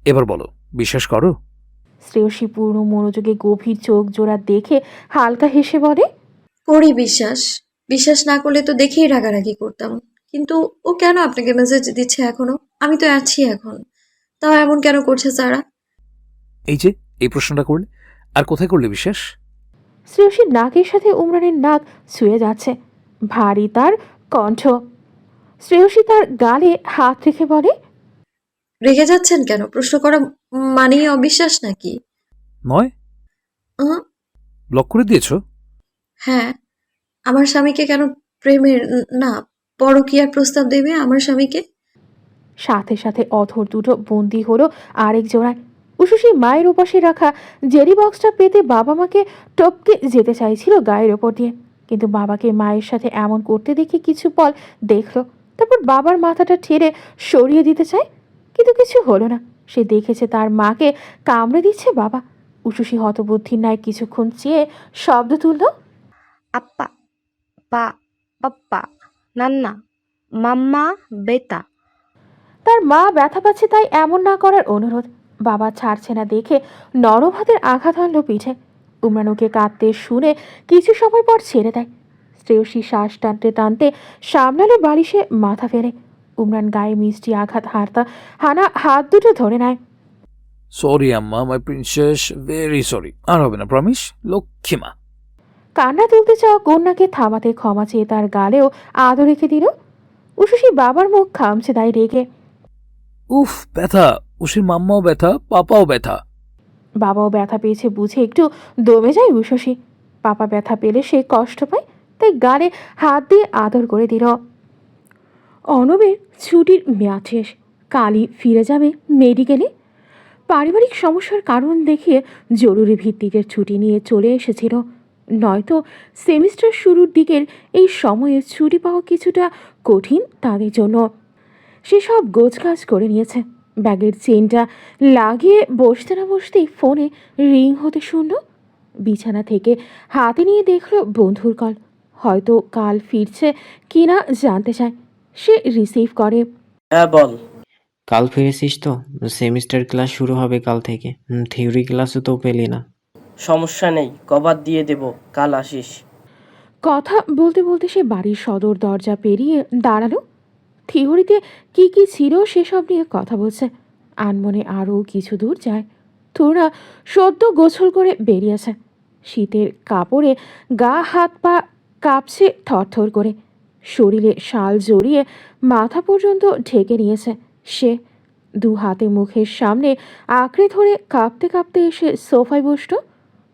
এবার বলো, বিশ্বাস করো? শ্রেয়সী পূর্ণ মনোযোগে গভীর চোখ জোড়া দেখে হালকা হেসে বলে, করি বিশ্বাস। বিশ্বাস না করলে তো দেখেই রাগারাগি করতাম। কিন্তু ও কেন আপনাকে মেসেজ দিচ্ছে এখনো? আমি তো আছি এখন। তাও এমন কেন করছে সারা? এই যে এই প্রশ্নটা করলে, আর কোথায় করলে বিশ্বাস? শ্রেয়সীর নাকের সাথে উমরানের নাক ছুঁয়ে যাচ্ছে। ভারী তার কণ্ঠ। শ্রেয়সী তার গালে হাত রেখে বলে, রেগে যাচ্ছেন কেন? প্রশ্ন করা মানেই অবিশ্বাস নাকি? নয়। আহ, ব্লক করে দিয়েছো? হ্যাঁ। আমার স্বামীকে কেন প্রেমের না পরকীয়ার প্রস্তাব দেবে আমার স্বামীকে? সাথে সাথে অথর দুটো বন্দি হলো আরেক জোড়ায়। উশুশী মায়ের ওপাশে রাখা জেরি বক্সটা পেতে বাবা মাকে টপকে যেতে চাইছিল গায়ের ওপর দিয়ে, কিন্তু বাবাকে মায়ের সাথে এমন করতে দেখে কিছু পল দেখলো। তারপর বাবার মাথাটা ঠেলে সরিয়ে দিতে চায়, কিন্তু কিছু হলো না। সে দেখেছে তার মাকে কামড়ে দিচ্ছে বাবা। উশুশী হতবুদ্ধির ন্যায় কিছুক্ষণ চেয়ে শব্দ তুলল, আপ্পা পা পাপ্পা নান্না মাম্মা বেতা। তার মা ব্যথা পাচ্ছে তাই এমন না করার অনুরোধ। বাবা ছাড়ছে না দেখে নরম হাতের আঘাত আনল পিঠে। উমরানুকে কাঁদতে শুনে কিছু সময় পর ছেড়ে দেয়। শ্রেয়সী শ্বাস টানতে টানতে সামলালো বালিশে মাথা ফেলে। উমরান গায়ে মিষ্টি আঘাত হানা হাত দুটো ধরে নেয়। সরি আম্মা, মাই প্রিন্সেস, ভেরি সরি। আর হবে না, প্রমিস, লক্ষ্মীমা। কান্না তুলতে চাওয়া কন্যাকে থামাতে ক্ষমা চেয়ে তার গালেও আদর রেখে দিল। উশুসী বাবার মুখ খামছে তাই রেগে। উফ, ব্যথা! উশির মাম্মাও ব্যথা, পাপাও ব্যথা। বাবাও ব্যথা পেয়েছে বুঝে একটু দমে যায় উষসী। পাপা ব্যথা পেলে সে কষ্ট পায় তাই গালে হাত দিয়ে আদর করে দিল। অর্ণবের ছুটির মেয়াদ শেষ। কালই ফিরে যাবে মেডিকেলে। পারিবারিক সমস্যার কারণ দেখিয়ে জরুরি ভিত্তিতে ছুটি নিয়ে চলে এসেছিল। নয়তো সেমিস্টার শুরুর দিকের এই সময়ে ছুটি পাওয়া কিছুটা কঠিন তাদের জন্য। সে সব গোছগাছ করে নিয়েছে। ব্যাগের চেনটা লাগিয়ে বসতে না বসতেই ফোনে রিং হতে শুনল। বিছানা থেকে হাতে নিয়ে দেখল বন্ধুর কল। হয়তো কাল ফিরছে কিনা জানতে চায়। সে রিসিভ করে। হ্যাঁ বল। কাল ফিরেছিস তো? সেমিস্টার ক্লাস শুরু হবে কাল থেকে। থিওরি ক্লাসও তো পেলি না। সমস্যা নেই, কভার দিয়ে দেব, কাল আসিস। কথা বলতে বলতে সে বাড়ির সদর দরজা পেরিয়ে দাঁড়ালো। থিওরিতে কি কি ছিল সেসব নিয়ে কথা বলছে। আনমনে আরও কিছু দূর যায়। তোরা সদ্য গোসল করে বেরিয়েছে। শীতের কাপড়ে গা হাত পা কাঁপছে থরথর করে। শরীরে শাল জড়িয়ে মাথা পর্যন্ত ঢেকে নিয়েছে সে। দু হাতে মুখের সামনে আঁকড়ে ধরে কাঁপতে কাঁপতে এসে সোফায় বসল।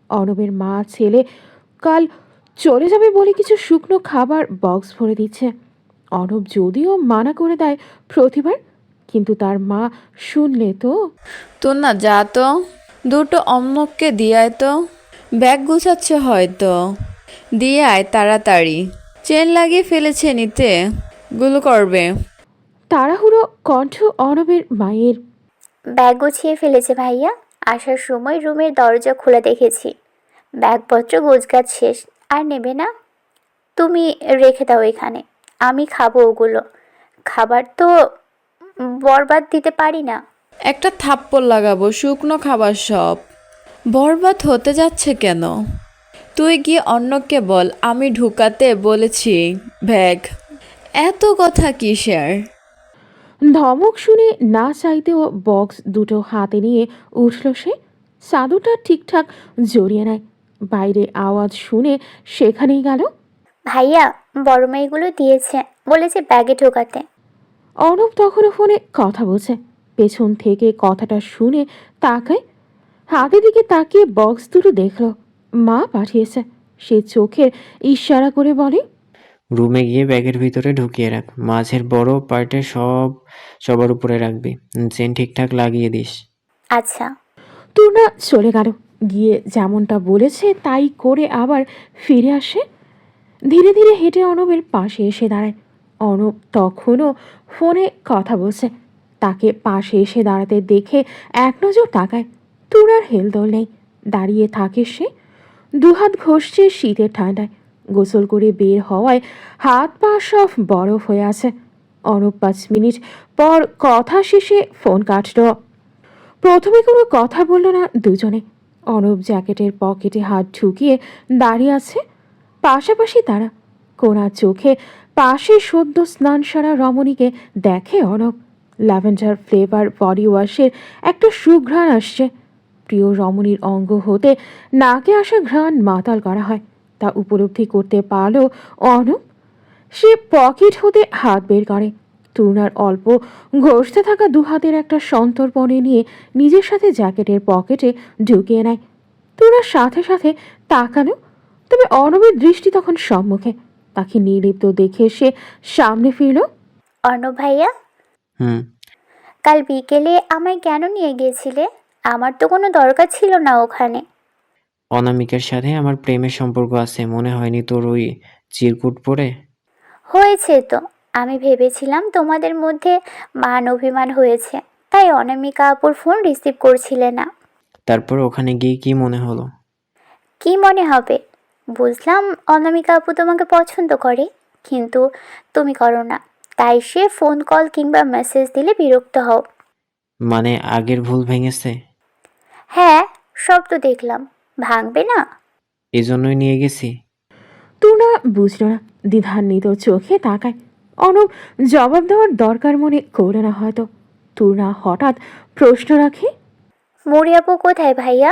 অর্ণবের মা ছেলে কাল চলে যাবে বলে কিছু শুকনো খাবার বক্স ভরে দিচ্ছে। অর্ণব যদিও মানা করে দেয় প্রতিবার, কিন্তু তার মা শুনলে তো। তোর না যা তো, দুটো অম্মককে দিয়ে আয় তো। ব্যাগ গুছাচ্ছে হয়তো, দিয়ে আয় তাড়াতাড়ি। চেন লাগিয়ে ফেলেছে নিতে, গুলো করবে। তাড়াহুড়ো কণ্ঠ অর্ণবের মায়ের। ব্যাগ গুছিয়ে ফেলেছে ভাইয়া, আসার সময় রুমের দরজা খোলা দেখেছি। ব্যাগপত্র গোছগাছ শেষ। আর নেবে না? তুমি রেখে দাও এখানে, আমি খাবো ওগুলো। খাবার তো বরবাদ দিতে পারি না। একটা থাপ্পড় লাগাবো, শুকনো খাবার সব বরবাদ হতে যাচ্ছে কেন? তুই গিয়ে অন্যকে বল আমি ঢুকাতে বলেছি ব্যাগ। এত কথা কিসের? ধমক শুনে না চাইতেও বক্স দুটো হাতে নিয়ে উঠল সে। চাদরটা ঠিকঠাক জড়িয়ে নেয়। বাইরে আওয়াজ শুনে সেখানেই গেল। ভাইয়া বড় মেয়েগুলো দিয়েছে, বলেছে ব্যাগে ঢোকাতে। অর্ণব তখনও ফোনে কথা বলছে। পেছন থেকে কথাটা শুনে তাকায়। হাতের দিকে তাকিয়ে বক্স দুটো দেখল। মা পাঠিয়েছে। সে চোখের ইশারা করে বলে, রুমে গিয়ে ব্যাগের ভিতরে ঢুকিয়ে রাখ। মাঝের বড় পার্টে সবার উপরে রাখবি। চেন ঠিকঠাক লাগিয়ে দিস। আচ্ছা। তুর্না চলে গেল। গিয়ে যেমনটা বলেছে তাই করে আবার ফিরে আসে। ধীরে ধীরে হেঁটে অর্ণবের পাশে এসে দাঁড়ায়। অর্ণব তখনও ফোনে কথা বলছে। তাকে পাশে এসে দাঁড়াতে দেখে এক নজর তাকায়। তুরার হেলদোল নেই। দাঁড়িয়ে থাকে সে। দুহাত ঘষছে শীতের ঠান্ডায়। গোসল করে বের হওয়ায় হাত পা সব বরফ হয়ে আছে। অর্ণব 5 মিনিট পর কথা শেষে ফোন কাটল। প্রথমে কোনো কথা বলল না দুজনে। অর্ণব জ্যাকেটের পকেটে হাত ঢুকিয়ে দাঁড়িয়ে আছে। পাশাপাশি তারা কোনা চোখে পাশে সদ্য স্নান সারা রমণীকে দেখে অর্ণব। ল্যাভেন্ডার ফ্লেভার বডি ওয়াশের একটা সুঘ্রাণ আসছে। প্রিয় রমণীর অঙ্গ হতে নাকে আসা ঘ্রাণ মাতাল করা হয় তা উপলব্ধি করতে পারল অর্ণব। সে পকেট হতে হাত বের করে। তুর্নার অল্প ঘষতে থাকা দু হাতের একটা সন্তর্পণে নিয়ে নিজের সাথে জ্যাকেটের পকেটে ঢুকিয়ে নেয়। তুর্নার সাথে সাথে তাকানো, তবে অর্ণবের দৃষ্টি তখন সম্মুখে। তাকে নির্লিপ্ত দেখে সে সামনে ফিরল। অর্ণব ভাইয়া, হুম। কাল বিকেলে আমায় কেন নিয়ে গিয়েছিলে? আমার তো কোনো দরকার ছিল না ওখানে। অনামিকার সাথে আমার প্রেমের সম্পর্ক আছে, মনে হয়নি তোর ওই চিরকুট পরে? হয়েছে তো। আমি ভেবেছিলাম তোমাদের মধ্যে মান অভিমান হয়েছে, তাই অনামিকা আপুর ফোন রিসিভ করছিলে না। তারপর ওখানে গিয়ে কি মনে হলো? কি মনে হবে? বুঝলাম অনামিকা আপু তোমাকে পছন্দ করে, কিন্তু তুমি করো না, তাই সে ফোন কল কিংবা মেসেজ দিলে বিরক্ত হও। মানে আগের ভুল ভেঙেছে, হ্যাঁ, সব তো দেখলাম, ভাঙবে না? এজন্যই নিয়ে গেছি। তূর্ণা বুঝল না, দ্বিধান্বিত চোখে তাকায়। অনব জবাব দেওয়ার দরকার মনে করল না হয়তো। তূর্ণা হঠাৎ প্রশ্ন রাখে। মৌরি আপু কোথায় ভাইয়া?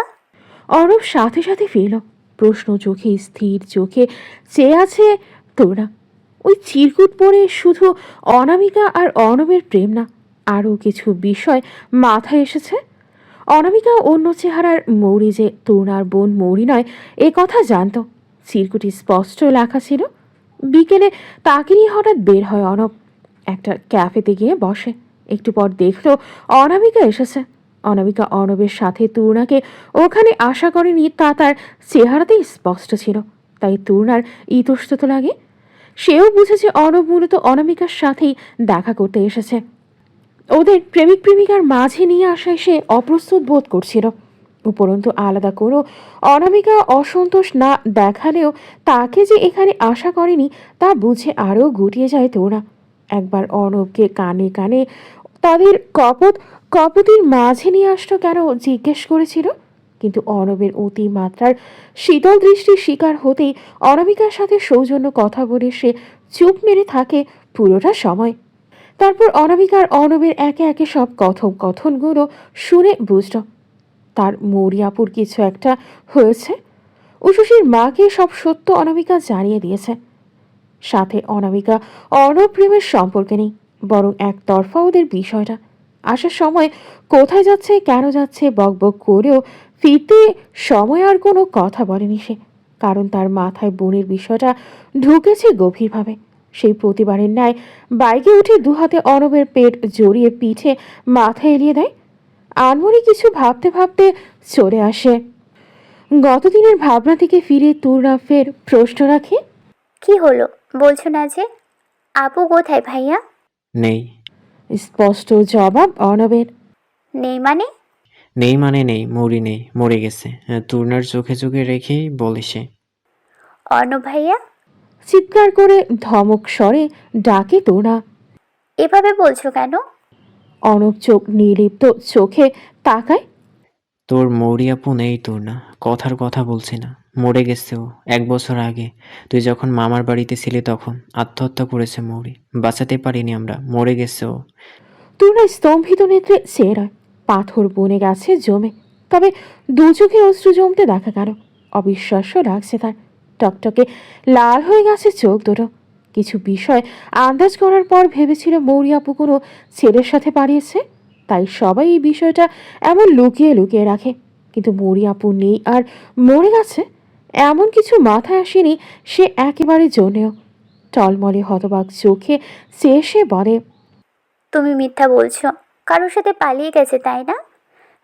অর্ণব সাথে সাথে ফিরল, প্রশ্ন চোখে, স্থির চোখে চেয়ে আছে তূর্ণা। ওই চিরকুট পরে শুধু অনামিকা আর অর্ণবের প্রেম না, আরও কিছু বিষয় মাথায় এসেছে। অনামিকা অন্য চেহারার মৌরি যে তূর্ণার বোন মৌরি নয় এ কথা জানত। চিরকুটি স্পষ্ট লেখা ছিল। বিকেলে তাকে নিয়ে হঠাৎ বের হয় অর্ণব। একটা ক্যাফেতে গিয়ে বসে। একটু পর দেখলো অনামিকা এসেছে। অনামিকা অর্ণবের সাথে তূর্ণাকে ওখানে আশা করেনি, তা তার চেহারাতেই স্পষ্ট ছিল। তাই তূর্ণার ইতস্তত লাগে। সেও বুঝেছে অর্ণব মূলত অনামিকার সাথেই দেখা করতে এসেছে। ওদের প্রেমিক প্রেমিকার মাঝে নিয়ে আসায় সে অপ্রস্তুত বোধ করছিল। উপরন্তু আলাদা কোনো অনামিকা অসন্তোষ না দেখালেও তাকে যে এখানে আশা করেনি তা বুঝে আরও গুটিয়ে যায় তূর্ণা। একবার অর্ণবকে কানে কানে তাদের কপতির মাঝে নিয়ে আসলো কেন জিজ্ঞেস করেছিল, কিন্তু অর্ণবের অতিমাত্রার শীতল দৃষ্টির শিকার হতেই অনামিকার সাথে সৌজন্য কথা বলে সে চুপ মেরে থাকে পুরোটা সময়। তারপর অনামিকার অর্ণবের একে একে সব কথনগুলো শুনে বুঝল তার মৌরিয়াপুর কিছু একটা হয়েছে। উষসীর মাকে সব সত্য অনামিকা জানিয়ে দিয়েছে। সাথে অনামিকা অর্ণব প্রেমের সম্পর্কে নেই, বরং একতরফা ওদের বিষয়টা। আসার সময় কোথায় যাচ্ছে, কেন যাচ্ছে বকবক করেও ফিরতে সময় আর কোনো কথা বলেনি সে, কারণ তার মাথায় বোনের বিষয়টা ঢুকেছে গভীরভাবে। সেই প্রতিবারের ন্যায় বাইকে উঠে দুহাতে অর্ণবের পেট জড়িয়ে পিঠে মাথা এলিয়ে দেয়। আনমনে কিছু ভাবতে ভাবতে চলে আসে। গতদিনের ভাবনা থেকে ফিরে তূর্ণা ফের প্রশ্ন রাখে। কি হলো বলছো না যে? আপু কোথায় ভাইয়া? নেই। স্পষ্ট জবাব অর্ণবের। নেই মানে? নেই মানে নেই, মৌরি নেই, মরে গেছে। তূর্ণার চোখে চোখে রেখেই বলে সে। অর্ণব ভাইয়া? চিৎকার করে ধমক স্বরে ডাকে তূর্ণা। এভাবে বলছো কেন? অর্ণব চোখ নির্লিপ্ত চোখে তাকায়। তোর মৌরি আপু নেই তূর্ণা, কথার কথা বলছি না, মরে গেছে ও 1 বছর আগে। তুই যখন মামার বাড়িতে ছিলি তখন আত্মহত্যা করেছে মৌরি, বাঁচাতে পারিনি আমরা, মরে গেছে ও। তূর্ণা স্তম্ভিত নেত্রে চেয়ে রয়। পাথর বনে গেছে জমে, তবে দু চোখে অশ্রু জমতে দেখা গেল। অবিশ্বাস্য লাগছে তার। টকটকে লাল হয়ে গেছে চোখ দুটো। কিছু বিষয় আন্দাজ করার পর ভেবেছিল মৌরি আপু কোনো ছেলের সাথে পালিয়েছে, তাই সবাই এই বিষয়টা এমন লুকিয়ে লুকিয়ে রাখে। কিন্তু মৌরি আপু নেই আর মরে গেছে এমন কিছু মাথায় আসেনি সে একেবারে জন্যেও। টলমলে হতবাক চোখে চেয়ে সে বলে। তুমি মিথ্যা বলছো, কারোর সাথে পালিয়ে গেছে তাই না?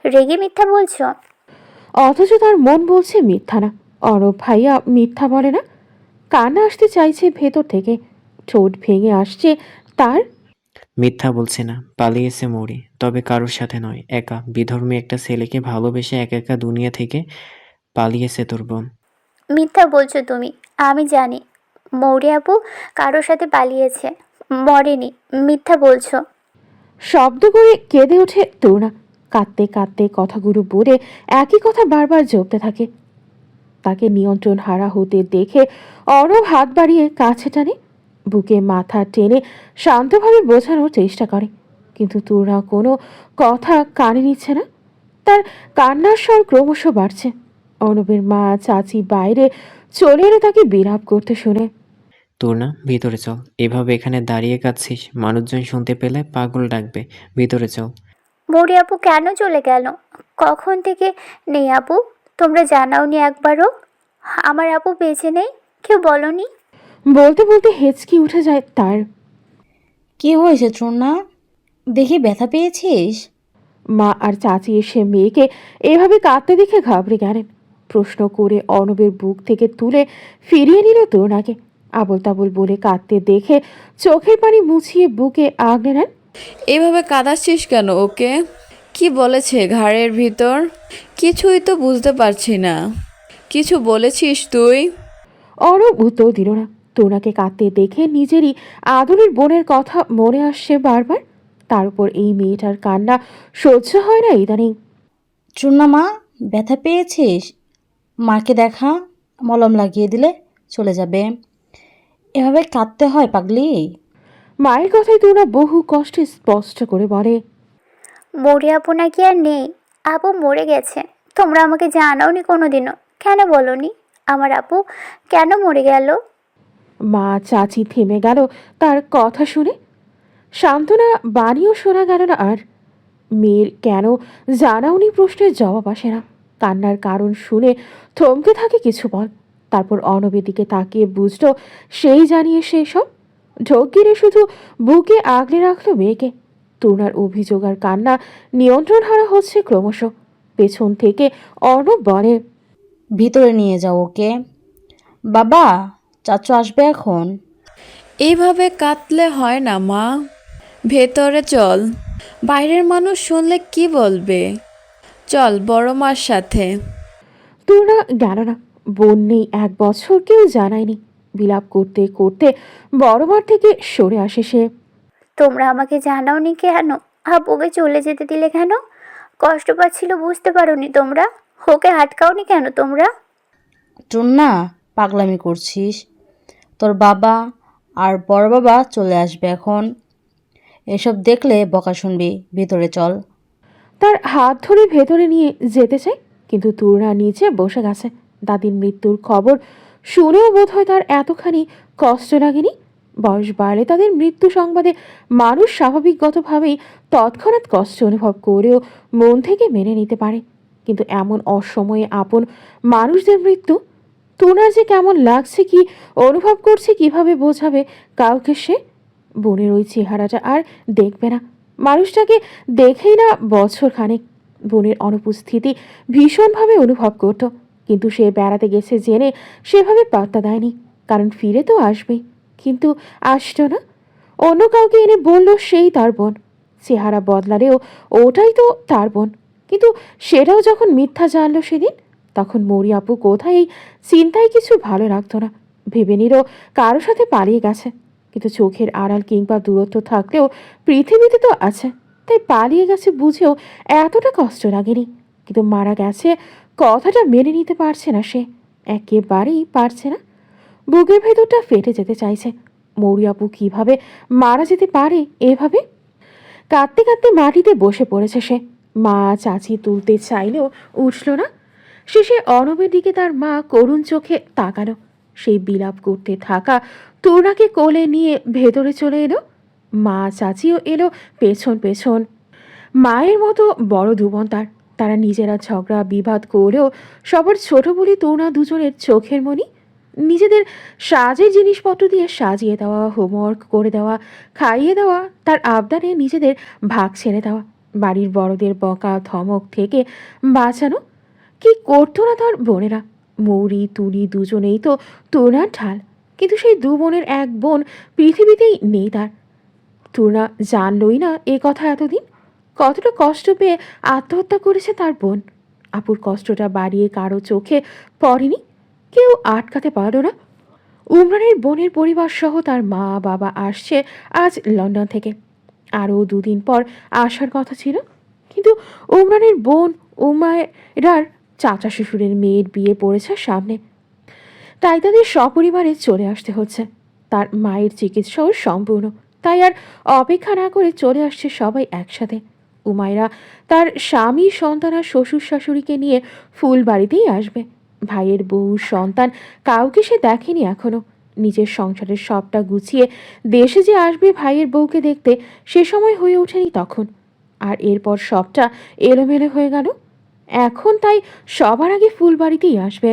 রেগে মিথ্যা বলছো? অথচ তার মন বলছে মিথ্যা না। অরব ভাইয়া মিথ্যা বলে না। কান্না আসতে চাইছে ভেতর থেকে, ঠোঁট ভেঙে আসছে তার। মিথ্যা বলছি না, পালিয়েছে মৌরি, তবে কারোর সাথে নয়, একা। বিধর্মী একটা ছেলেকে ভালোবেসে একা একা দুনিয়া থেকে পালিয়েছে তোর বোন। মিথ্যা বলছো তুমি, আমি জানি মৌরি আপু কারোর সাথে পালিয়েছে, মরেনি। মিথ্যা বলছো। শব্দ করে কেঁদে ওঠে তরুণা। কাঁদতে কাঁদতে কথাগুলো বলে একই কথা বারবার জপতে থাকে। তাকে নিয়ন্ত্রণ হারা হতে দেখে অর্ণব হাত বাড়িয়ে কাছে টানে, বুকে মাথা টেনে শান্তভাবে বোঝানোর চেষ্টা করে। কিন্তু তরুণা কোনো কথা কানে নিচ্ছে না। তার কান্নার স্বর ক্রমশ বাড়ছে। অর্ণবের মা চাচি বাইরে চলে এলে তাকে বিলাপ করতে শুনে। তূর্ণা, ভিতরে চল। এভাবে এখানে দাঁড়িয়ে কাঁদছিস, মানুষজন শুনতে পেলে পাগল ডাকবে। ভিতরে চল। মৌরি আপু কেন চলে গেল? কখন থেকে নেই আপু? তোমরা জানাওনি একবারও? আমার আপু বেঁচে নেই, কেউ বলনি? বলতে বলতে হেঁচকি উঠে যায় তার। কি হয়েছে তৃষ্ণা? দেখি ব্যথা পেয়েছিস? মা আর চাচি এসে মেয়েকে এভাবে কাঁদতে দেখে ঘাবড়ে গেলেন। প্রশ্ন করে অর্ণবের বুক থেকে তুলে ফিরিয়ে নিল তরুণাকে। আবল তাবল বলে কাঁদতে দেখে চোখের পানি মুছিয়ে বুকে আগলে নেন। এভাবে কাঁদাচ্ছিস কেন ওকে? কি বলেছে ঘাড়ের ভিতর? কিছুই তো বুঝতে পারছি না। কিছু বলেছিস তুই? অর্ণব উত্তর দিল না। তোনাকে কাঁদতে দেখে নিজেরই আদরের বোনের কথা মনে আসছে বারবার। তার উপর এই মেয়েটার কান্না সহ্য হয় না ইদানিং। চূর্ণা মা, ব্যথা পেয়েছিস? মাকে দেখা, মলম লাগিয়ে দিলে চলে যাবে। এভাবে কাঁদতে হয় পাগলি? মায়ের কথায় তোনা বহু কষ্টে স্পষ্ট করে বলে, মরি আপু নাকি আর নেই? আপু মরে গেছে। তোমরা আমাকে জানাওনি কোনোদিনও। কেন বলনি? আমার আপু কেন মরে গেল? মা চাচি থেমে গেল তার কথা শুনে। সান্ত্বনা বাণীও শোনা গেল না আর। মেয়ের কেন জানাওনি প্রশ্নের জবাব আসে না। কান্নার কারণ শুনে থমকে থাকে কিছু বল, তারপর অর্ণবের দিকে তাকিয়ে বুঝলো সেই জানিয়ে সে সব। ঢোক গিরে শুধু বুকে আগলে রাখলো মেয়েকে। তরুণার অভিযোগ আর কান্না নিয়ন্ত্রণ হারা হচ্ছে ক্রমশ। পেছন থেকে অর্ণব বলে, ভিতরে নিয়ে যাও ওকে। বাবা, চাচু আসবে এখন। এইভাবে কাঁদলে হয় না মা, ভেতরে চল। বাইরের মানুষ শুনলে কি বলবে? চল বড় মার সাথে। তরুণা গেল না। বোন নেই 1 বছর, কেউ জানায়নি। বিলাপ করতে করতে বড় মার থেকে সরে আসে সে। তোমরা আমাকে জানাওনি কেন? আপুকে চলে যেতে দিলে কেন? কষ্ট পাচ্ছিল বুঝতে পারোনি তোমরা? ওকে আটকাওনি কেন তোমরা? চূর্ণা, পাগলামি করছিস। তোর বাবা আর বড় বাবা চলে আসবে এখন। এসব দেখলে বকা শুনবি। ভিতরে চল। তার হাত ধরে ভেতরে নিয়ে যেতে চায়, কিন্তু তরুণা নিচে বসে গেছে। দাদির মৃত্যুর খবর শুনেও বোধহয় তার এতখানি কষ্ট লাগেনি। বয়স বাড়লে তাদের মৃত্যু সংবাদে মানুষ স্বাভাবিকগতভাবেই তৎক্ষণাৎ কষ্ট অনুভব করেও মন থেকে মেনে নিতে পারে, কিন্তু এমন অসময়ে আপন মানুষদের মৃত্যু তরুণার যে কেমন লাগছে, কি অনুভব করছে, কিভাবে বোঝাবে কাউকে সে? বোনের ওই চেহারাটা আর দেখবে না। মানুষটাকে দেখেই না বছর খানেক বোনের অনুপস্থিতি ভীষণভাবে অনুভব করত, কিন্তু সে বেড়াতে গেছে জেনে সেভাবে পাত্তা দেয়নি, কারণ ফিরে তো আসবেই। কিন্তু আসতো না। অন্য কাউকে এনে বলল সেই তার বোন। চেহারা বদলালেও ওটাই তো তার বোন। কিন্তু সেটাও যখন মিথ্যা জানলো সেদিন, তখন মরি আপু কোথায় এই চিন্তায় কিছু ভালো লাগতো না। ভেবে নিল কারো সাথে পালিয়ে গেছে, কিন্তু চোখের আড়াল কিংবা দূরত্ব থাকলেও পৃথিবীতে তো আছে, তাই পালিয়ে গেছে বুঝেও এতটা কষ্ট লাগেনি। কিন্তু মারা গেছে কথাটা মেনে নিতে পারছে না সে, একেবারেই পারছে না। বুকের ভেতরটা ফেটে যেতে চাইছে। মৌরি আপু কিভাবে মারা যেতে পারে এভাবে? কাঁদতে কাঁদতে মাটিতে বসে পড়েছে সে। মা চাচি তুলতে চাইলেও উঠল না। শেষে অর্ণবের দিকে তার মা করুণ চোখে তাকালো। সেই বিলাপ করতে থাকা তরুণাকে কোলে নিয়ে ভেতরে চলে এলো। মা চাচিও এলো পেছন পেছন। মায়ের মতো বড় দুবোন তার। তারা নিজেরা ঝগড়া বিবাদ করেও সবার ছোট বলে তরুণা দুজনের চোখের মণি। নিজেদের সাজের জিনিসপত্র দিয়ে সাজিয়ে দেওয়া, হোমওয়ার্ক করে দেওয়া, খাইয়ে দেওয়া, তার আবদারে নিজেদের ভাগ ছেড়ে দেওয়া, বাড়ির বড়দের বকা ধমক থেকে বাঁচানো। কি করতো না তার বোনেরা? মৌরি তুলি দুজনেই তো তরুণার ঢাল, কিন্তু সেই 2 বোনের এক বোন পৃথিবীতেই নেই তার। তরুণা জানলই না এ কথা এতদিন। কতটা কষ্ট পেয়ে আত্মহত্যা করেছে তার বোন। আপুর কষ্টটা বাড়িয়ে কারো চোখে পড়েনি, কেউ আটকাতে পারল না। উমরানের বোনের পরিবার সহ তার মা বাবা আসছে আজ লন্ডন থেকে। আরও 2 দিন পর আসার কথা ছিল, কিন্তু উমরানের বোন উমায়রার চাচা শ্বশুরের মেয়ের বিয়ে পড়েছে সামনে, তাই তাদের সপরিবারে চলে আসতে হচ্ছে। তার মায়ের চিকিৎসাও সম্পূর্ণ, তাই আর অপেক্ষা না করে চলে আসছে সবাই একসাথে। উমায়রা তার স্বামী, সন্তান আর শ্বশুর শাশুড়িকে নিয়ে ফুলবাড়িতেই আসবে। ভাইয়ের বউ, সন্তান কাউকে সে দেখেনি এখনো। নিজের সংসারের সবটা গুছিয়ে দেশে যে আসবে ভাইয়ের বউকে দেখতে, সে সময় হয়ে ওঠেনি তখন। আর এরপর সবটা এলোমেলো হয়ে গেল। এখন তাই সবার আগে ফুলবাড়িতেই আসবে।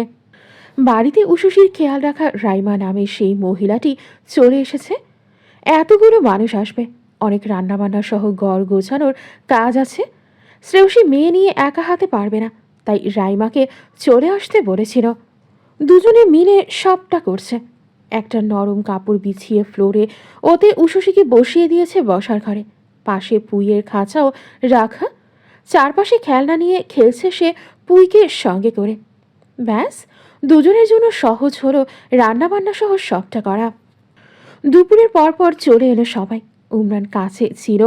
বাড়িতে উশুশির খেয়াল রাখা রাইমা নামের সেই মহিলাটি চলে এসেছে। এতগুলো মানুষ আসবে, অনেক রান্নাবান্না সহ ঘর গোছানোর কাজ আছে। শ্রেয়সী মেয়ে নিয়ে একা হাতে পারবে না, তাই রাইমাকে চলে আসতে বলেছিল। দুজনে মিলে সবটা করছে। একটা নরম কাপড় বিছিয়ে ফ্লোরে ওতে উশুশিকে বসিয়ে দিয়েছে বসার ঘরে। পাশে পুইয়ের খাঁচাও রাখা। চারপাশে খেলনা নিয়ে খেলছে সে পুইকে সঙ্গে করে। ব্যাস, দুজনের জন্য সহজ হলো রান্নাবান্না সহ সবটা করা। দুপুরের পর চলে এলো সবাই। উমরান কাছে ছিল,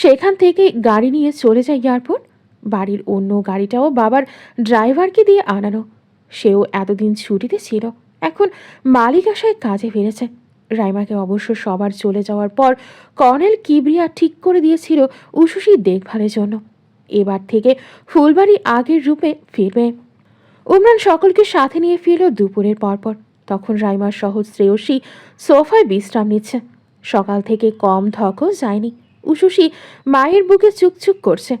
সেখান থেকে গাড়ি নিয়ে চলে যায় এয়ারপোর্ট। বাড়ির অন্য গাড়িটাও বাবার ড্রাইভারকে দিয়ে আনানো। সেও এতদিন ছুটিতে ছিল, এখন মালিক আশায় কাজে ফিরেছে। রাইমাকে অবশ্য সবার চলে যাওয়ার পর কর্নেল কিবরিয়া ঠিক করে দিয়েছিল উশুশির দেখভালের জন্য। এবার থেকে ফুলবাড়ি আগের রূপে ফিরবে। উমরান সকলকে সাথে নিয়ে ফিরল দুপুরের পরপর। তখন রাইমার সহজ শ্রেয়সী সোফায় বিশ্রাম নিচ্ছে। সকাল থেকে কম ধকও যায়নি। উশুশি মায়ের বুকে চুকচুক করছে,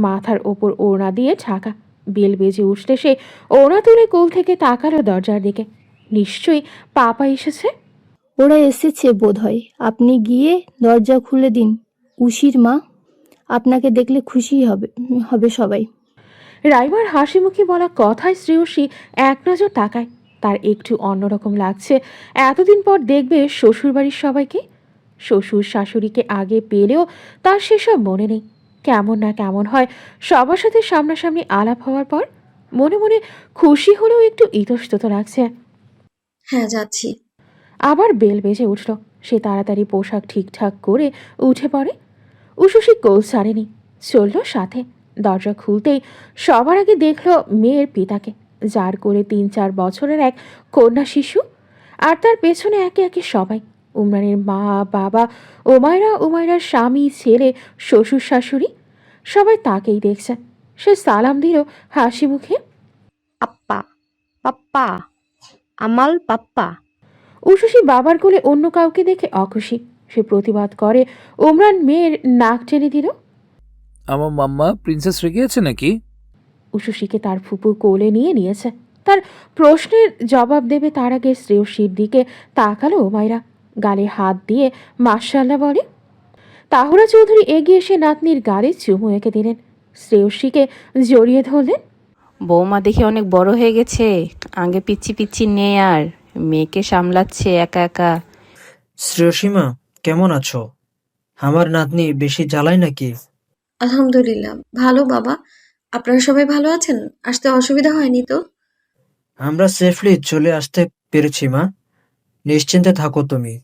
মাথার ওপর ওড়না দিয়ে ঢাকা। বেল বেজে উঠলে সে ওড়না তুলে কোল থেকে তাকালো দরজার দিকে। নিশ্চয়ই পাপা এসেছে। ওরা এসেছে বোধহয়, আপনি গিয়ে দরজা খুলে দিন। উশির মা, আপনাকে দেখলে খুশি হবে হবে সবাই। রাইমার হাসি মুখে বলা কথায় শ্রেয়সী এক নজর তাকায়। তার একটু অন্যরকম লাগছে। এতদিন পর দেখবে শ্বশুরবাড়ির সবাইকে। শ্বশুর শাশুড়িকে আগে পেলেও তার সেসব মনে নেই। কেমন না কেমন হয় সবার সাথে সামনাসামনি আলাপ হওয়ার পর। মনে মনে খুশি হলেও একটু ইতস্তত লাগছে। হ্যাঁ, যাচ্ছি। আবার বেল বেজে উঠল। সে তাড়াতাড়ি পোশাক ঠিকঠাক করে উঠে পড়ে। উশুশি কোল ছাড়েনি, চলল সাথে। দরজা খুলতেই সবার আগে দেখল মেয়ের পিতাকে, যার কোলে 3-4 বছরের এক কন্যা শিশু। আর তার পেছনে একে একে সবাই। উমরানের মা, বাবা, উমায়রার স্বামী, ছেলে, শ্বশুর শাশুড়ি, সবাই তাকেই দেখছে। সে সালাম দিল হাসি মুখে। আপ্পা, পাপ্পা, আমাল পাপ্পা। উশুশি বাবার কোলে অন্য কাউকে দেখে অখুশি। সে প্রতিবাদ করে। উমরান মেয়ের নাক টেনে দিল। আমার মাম্মা প্রিন্সেস রেগে আছে নাকি? উশুশিকে তার ফুপু কোলে নিয়েছে। তার প্রশ্নের জবাব দেবে তার আগে শ্রেয়সীর দিকে তাকালো উমায়রা। গালে হাত দিয়ে মাশাআল্লাহ বলে। তাহুরা চৌধুরী এগিয়ে এসে নাতনির গালে চুমু এঁকে দিলেন। শ্রেয়সীকে জড়িয়ে ধরলেন। বৌমা দেখে অনেক বড় হয়ে গেছে, আগে পিচ্ছি পিচ্ছি নেই আর, মেয়েকে সামলাচ্ছে একা একা। শ্রেয়সীমা, কেমন আছো? আমার নাতনি বেশি জ্বালায় নাকি? আলহামদুলিল্লাহ ভালো বাবা। আপনারা সবাই ভালো আছেন? আসতে অসুবিধা হয়নি তো? আমরা সেফলি চলে আসতে পেরেছি মা, নিশ্চিন্তে থাকো তুমি।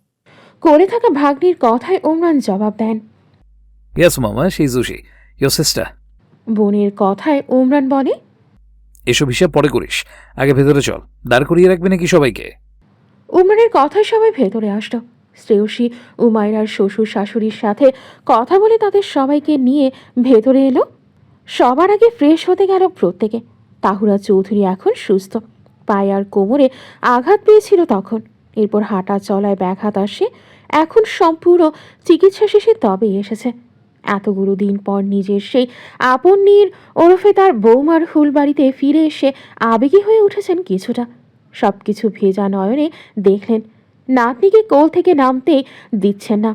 করে থাকা ভাগ্নির কথায় উমরান জবাব দেন। ইয়েস মামা, শি ইজ উশি, ইয়োর সিস্টার। বোনের কথায় উমরান বলে, এসব হিসাব পরে করিস, আগে ভেতরে চল। দাঁড় করিয়ে রাখবে নাকি সবাইকে? উমরানের কথায় সবাই ভেতরে আসলো। শ্রেয়সী উমায়রার শ্বশুর শাশুড়ির সাথে কথা বলে তাদের সবাইকে নিয়ে ভেতরে এলো। সবার আগে ফ্রেশ হতে গেল প্রত্যেকে। তাহুরা চৌধুরী এখন সুস্থ। পায়ে আর কোমরে আঘাত পেয়েছিল তখন। এরপর হাঁটা চলায় ব্যাঘাত আসে। এখন সম্পূর্ণ চিকিৎসা শেষে তবেই এসেছে। এতগুলো দিন পর নিজের সেই আপন নীর ওরফে তার বৌমার ফুলবাড়িতে ফিরে এসে আবেগী হয়ে উঠেছেন কিছুটা। সব কিছু ভেজা নয়নে দেখলেন। নাতনিকে কোল থেকে নামতে দিচ্ছেন না।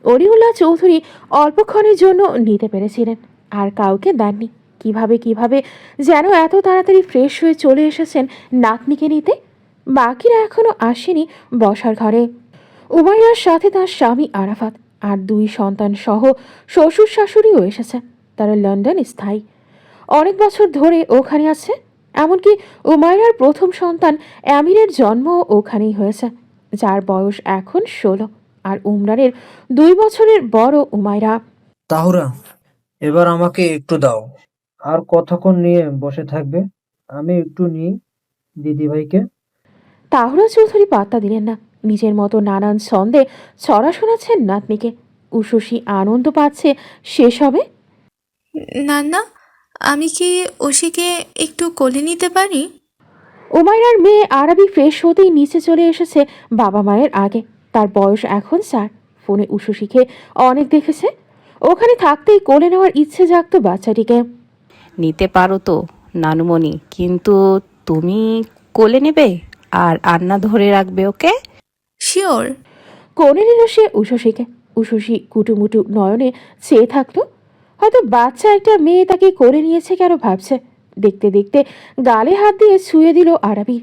অলিউল্লাহ চৌধুরী অল্পক্ষণের জন্য নিতে পেরেছিলেন, আর কাউকে দেননি। কিভাবে যেন এত তাড়াতাড়ি ফ্রেশ হয়ে চলে এসেছেন নাতনিকে নিতে। বাকিরা এখনো আসেনি বসার ঘরে। উমাইয়ার সাথে তার স্বামী আরাফাত আর 2 সন্তান সহ শ্বশুর শাশুড়িও এসেছে। তারা লন্ডন স্থায়ী, অনেক বছর ধরে ওখানে আছে। এমনকি উমাইরার প্রথম সন্তান আমিরের জন্ম ওখানেই হয়েছে, যার বয়স এখন 16। আর উমরানের 2 বছরের বড় উমাইরা। তাহুরা, এবার আমাকে একটু দাও। আর কতক্ষণ নিয়ে বসে থাকবে? আমি একটু নিই দিদিভাইকে। তাহুরা চৌধুরী পাত্তা দিলেন না। নিজের মতো নানান ছন্দে ছড়া শোনাচ্ছেন নাতনিকে। উশুশি আনন্দ পাচ্ছে শেষ হবে। না, আমি কি ওশিকে একটু কোলে নিতে পারি? উমাইরার মেয়ে আরবি ফ্রেশ হতেই নিচে চলে এসেছে বাবা মায়ের আগে। তার বয়স এখন 4। ফোনে উশুশিকে অনেক দেখেছে। ওখানে থাকতেই কোলে নেওয়ার ইচ্ছে জাগতো বাচ্চাটিকে। নিতে পারো তো নানুমণি, কিন্তু তুমি কোলে নেবে আর আন্না ধরে রাখবে ওকে? শিওর। কোলে নিল সে উশুশিকে। উশুশি কুটুমুটু নয়নে চেয়ে থাকলো। হয়তো বাচ্চা একটা মেয়ে তাকে কোলে নিয়েছে কেন ভাবছে। দেখতে দেখতে গালে হাত দিয়ে ছুঁয়ে দিল আরবি।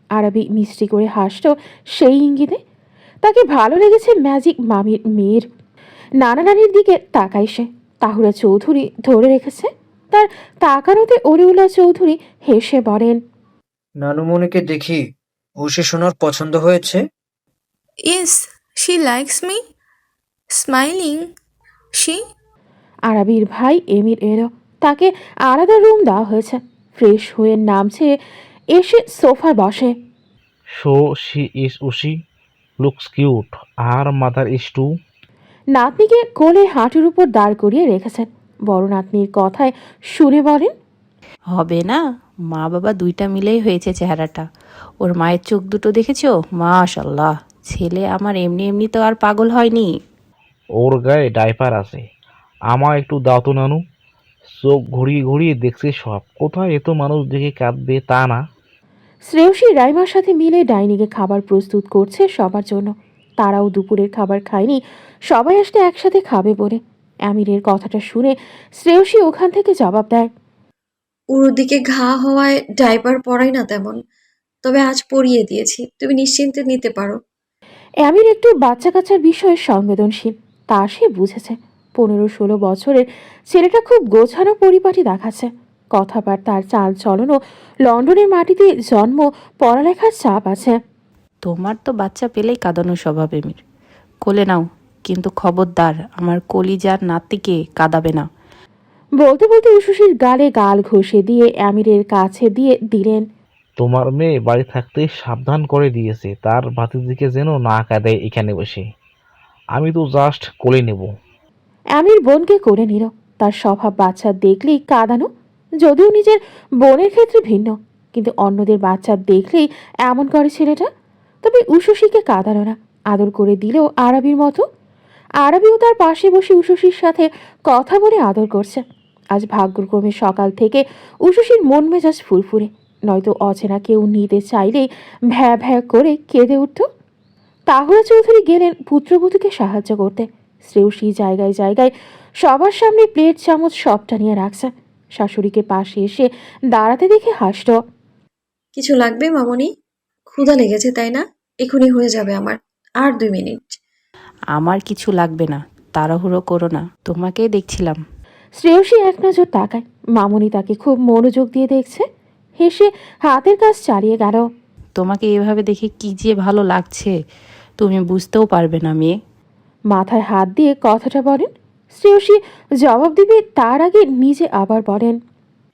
আরবি মিষ্টি করে হাসলো সেই ইঙ্গিতে। তাকে ভালো লেগেছে ম্যাজিক মামির মেয়ের। নানা নানির দিকে তাকায় সে। তাহুরা চৌধুরী ধরে রেখেছে। তার তাকানোতে অলিউল্লাহ চৌধুরী হেসে বলেন, নানুমণিকে দেখি উষি সোনার পছন্দ হয়েছে। Yes, she likes me smiling she. আরাবির ভাই এমির এলো, তাকে আলাদা রুম দেওয়া হয়েছে। ফ্রেশ হয়ে নামছে, এসে সোফায় বসে। So she is Ushi, looks cute, আর মাদার ইজ টু। নাতনিকে কোলে হাঁটুর উপর দাঁড় করিয়ে রেখেছেন। বড় নাতনির কথায় শুনে বলেন, হবে না, মা বাবা দুইটা মিলেই হয়েছে চেহারাটা। ওর মায়ের চোখ দুটো দেখেছো? মাশাল্লাহ, ছেলে আমার এমনি এমনি তো আর পাগল হয়নি। ওর গায়ে ডাইপার আছে, আমার একটু দাও তো নানু। চোখ ঘুরিয়ে ঘুরিয়ে দেখছে সব, কোথায় এত মানুষ দেখে কাঁদবে তা না। শ্রেয়সী রাইমার সাথে মিলে ডাইনিংয়ে খাবার প্রস্তুত করছে সবার জন্য। তারাও দুপুরের খাবার খায়নি, সবাই আসলে একসাথে খাবে বলে। আমিরের কথাটা শুনে শ্রেয়সী ওখান থেকে জবাব দেয়, ওর দিকে ঘা হওয়ায় ডাইপার পরাই না তেমন, তবে আজ পরিয়ে দিয়েছি, তুমি নিশ্চিন্তে নিতে পারো। আমির একটু বাচ্চা কাচ্চার বিষয়ে সংবেদনশীল, তা সে বুঝেছে। 15-16 বছরের ছেলেটা খুব গোছানো পরিপাটি দেখাচ্ছে। কথাবার্তার চাল চলনও লন্ডনের মাটিতে জন্ম, পড়ালেখার চাপ আছে। তোমার তো বাচ্চা পেলেই কাঁদানো স্বভাব এমির, কোলে নাও, কিন্তু খবরদার আমার কলিজার নাতিকে কাঁদাবে না। বলতে বলতে উশুশির গালে গাল ঘষে দিয়ে আমিরের কাছে দিয়ে দিলেন, তোমার মেয়ে বাড়ি থাকতে সাবধান করে দিয়েছে তার ভাতিজিকে যেন না কাঁদায় এখানে বসে। আমি তো জাস্ট কোলে নেব। আমির বোনকে করে নিল। তার স্বভাব বাচ্চা দেখলেই কাঁদানো, যদিও নিজের বোনের ক্ষেত্রে ভিন্ন, কিন্তু অন্যদের বাচ্চা দেখলেই এমন করে ছেলেটা। তবে উশুশিকে কাঁদানো না, আদর করে দিলেও আরবির মতো। আরবিও তার পাশে বসে উশুশির সাথে কথা বলে আদর করছে। আজ ভাগ্যক্রমে সকাল থেকে উশুশির মন মেজাজ ফুরফুরে, নয়তো অচেনা কেউ নিতে চাইলেই ভ্যা ভ্যা করে কেঁদে উঠত। তাহুরা চৌধুরী গেলেন পুত্রবধূকে সাহায্য করতে। শ্রেয়সী জায়গায় জায়গায় সবার সামনে প্লেট চামচ সবটা নিয়ে রাখছে। শাশুড়িকে পাশে এসে দাঁড়াতে দেখে হাসল। কিছু লাগবে মামনি? ক্ষুধা লেগেছে তাই না? এখনই হয়ে যাবে আমার, আর 2 মিনিট। আমার কিছু লাগবে না, তাড়াহুড়ো করো না, তোমাকেই দেখছিলাম। শ্রেয়সী এক নজর তাকায়, মামনি তাকে খুব মনোযোগ দিয়ে দেখছে। হেসে হাতের কাজ চালিয়ে গেল। তোমাকে এভাবে দেখে কি যে ভালো লাগছে তুমি বুঝতেও পারবে না মেয়ে। মাথায় হাত দিয়ে কথাটা বলেন। শ্রেয়সী জবাব দিবে তার আগে নিজে আবার বলেন,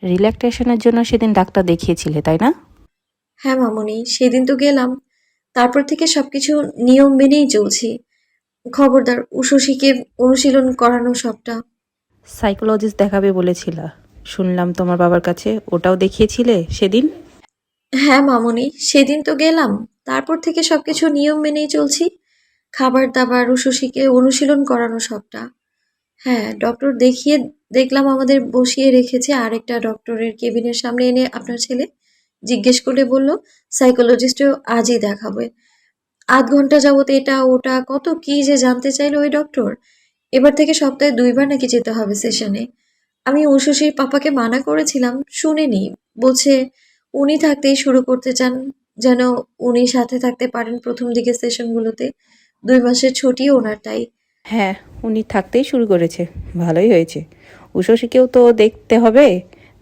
রিল্যাক্সেশনের জন্য সেদিন ডাক্তার দেখিয়েছিলে তাই না? হ্যাঁ মামনি, সেদিন তো গেলাম, তারপর থেকে সবকিছু নিয়ম মেনেই চলছি। খবরদার উশসীকে অনুশীলন করানো সবটা। সাইকোলজিস্ট দেখাবে বলেছিল, শুনলাম তোমার বাবার কাছে, ওটাও দেখিয়েছিলে সেদিন? হ্যাঁ মামনি, সেদিন তো গেলাম, তারপর থেকে সবকিছু নিয়ম মেনেই চলছি। খাবার দাবার উশসীকে অনুশীলন করানো সবটা। হ্যাঁ, ডক্টর দেখিয়ে দেখলাম আমাদের বসিয়ে রেখেছে, আরেকটা ডক্টরের কেবিনের সামনে এনে আপনার ছেলে জিজ্ঞেস করলে বলল সাইকোলজিস্টও আজই দেখাবে। 8 ঘন্টা যাবত এটা ওটা কত কি যে জানতে চাইলো ওই ডক্টর। এবার থেকে সপ্তাহে 2 বার নাকি যেতে হবে সেশনে। আমি উশসীর পাপাকে মানা করেছিলাম, শুনেনি। বলছে উনি থাকতেই শুরু করতে চান, যেন উনি সাথে থাকতে পারেন প্রথম দিকে সেশনগুলোতে। 2 মাসের ছুটি ওনার তাই। হ্যাঁ, উনি থাকতেই শুরু করেছে, ভালোই হয়েছে। উষসীকেও তো দেখতে হবে।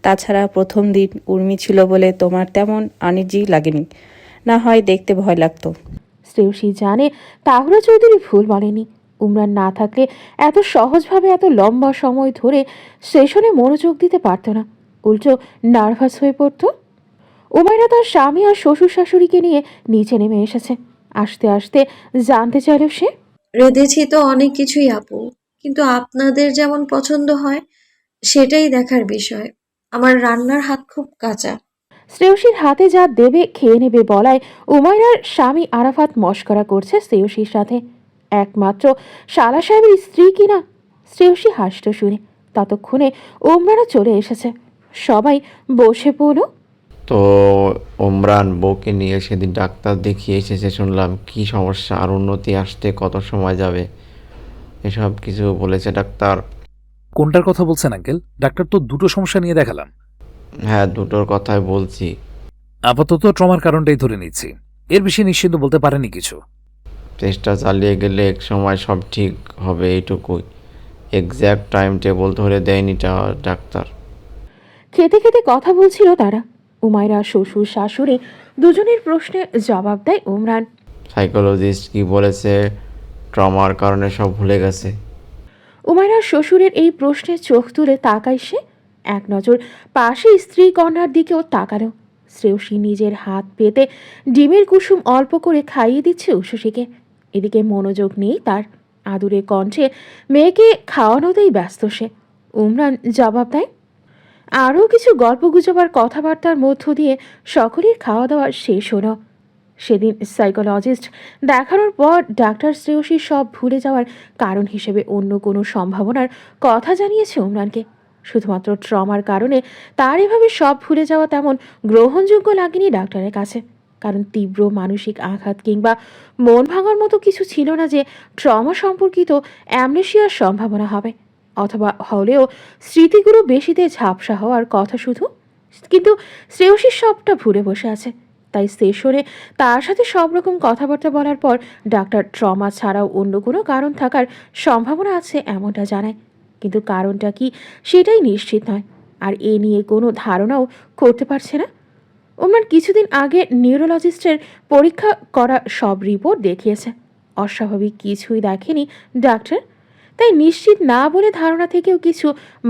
তাছাড়া প্রথম দিন উর্মি ছিল বলে তোমার তেমন আনিজি লাগেনি, না হয় দেখতে ভয় লাগতো। শ্রেয়সী জানে তাহুরা চৌধুরী ভুল বলেনি। উমরান না থাকলে এত সহজভাবে এত লম্বা সময় ধরে সেশনে মনোযোগ দিতে পারত না, উল্টো নার্ভাস হয়ে পড়তো। উমাইরা তার স্বামী আর শ্বশুর শাশুড়িকে নিয়ে নিচে নেমে এসেছে। আস্তে আস্তে জানতে চাইল সে, রেঁধেছি তো অনেক কিছুই আপু, কিন্তু আপনাদের যেমন পছন্দ হয় সেটাই দেখার বিষয়। আমার রান্নার হাত খুব কাঁচা। শ্রেয়সীর হাতে যা দেবে খেয়ে নেবে বলায় উমাইরার স্বামী আরাফাত মস্করা করছে শ্রেয়সীর সাথে। একমাত্র শালা সাহেবের স্ত্রী কিনা। শ্রেয়সী হাসল শুনে। ততক্ষণে উমরানও চলে এসেছে। সবাই বসে পড়ল। তো ওমরান বউকে নিয়ে সেদিন ডাক্তার দেখিয়ে এসেছে শুনলাম, কি সমস্যা আর উন্নতি আসতে কত সময় যাবে এসব কিছু বলেছে ডাক্তার? কোনটার কথা বলছেন আঙ্কেল? ডাক্তার তো দুটো সমস্যা নিয়ে দেখালাম। হ্যাঁ, দুটোর কথাই বলছি। আপাতত ট্রমার কারণটাই ধরে নিচ্ছি, এর বেশি নিশ্চিন্ত বলতে পারেনি কিছু। চেষ্টা চালিয়ে গেলে এক সময় সব ঠিক হবে, এইটুকুই। এক্স্যাক্ট টাইম টেবল ধরে দেয়নি ডাক্তার। খেতে খেতে কথা বলছিল তারা। উমাইরা শ্বশুর শাশুড়ি দুজনের প্রশ্নে জবাব দেয় উমরান। সাইকোলজিস্ট কি বলেছে? ট্রমার কারণে সব ভুলে গেছে। উমাইরার শ্বশুরের এই প্রশ্নে চোখ তুলে তাকায় সে। এক নজর পাশে স্ত্রী কন্যার দিকেও তাকালো। শ্রেয়সী নিজের হাত পেতে ডিমের কুসুম অল্প করে খাইয়ে দিচ্ছে উষসীকে। এদিকে মনোযোগ নেই তার। আদুরে কণ্ঠে মেয়েকে খাওয়ানোতেই ব্যস্ত সে। উমরান জবাব দেয়। আরও কিছু গল্পগুজব আর কথাবার্তার মধ্য দিয়ে সকলের খাওয়া দাওয়া শেষ হলো। সেদিন সাইকোলজিস্ট দেখানোর পর ডাক্তার শ্রেয়সী সব ভুলে যাওয়ার কারণ হিসেবে অন্য কোনো সম্ভাবনার কথা জানিয়েছে উমরানকে। শুধুমাত্র ট্রমার কারণে তার এভাবে সব ভুলে যাওয়া তেমন গ্রহণযোগ্য লাগেনি ডাক্তারের কাছে। কারণ তীব্র মানসিক আঘাত কিংবা মন ভাঙার মতো কিছু ছিল না যে ট্রমা সম্পর্কিত অ্যামনেশিয়ার সম্ভাবনা হবে, অথবা হলেও স্মৃতিগুলো বেশিতে ঝাপসা হওয়ার কথা শুধু। কিন্তু শ্রেয়সী সবটা ভুলে বসে আছে। তাই সেশনে তার সাথে সব রকম কথাবার্তা বলার পর ডাক্তার ট্রমা ছাড়াও অন্য কোনো কারণ থাকার সম্ভাবনা আছে এমনটা জানায়। কিন্তু কারণটা কি সেটাই নিশ্চিত নয়, আর এ নিয়ে কোনো ধারণাও করতে পারছে না। উমরান কিছুদিন আগে নিউরোলজিস্টের পরীক্ষা করা সব রিপোর্ট দেখিয়েছে। অস্বাভাবিক কিছুই দেখেনি ডাক্তার। তাই নিশ্চিত না বলে ধারণা থেকেও কিছু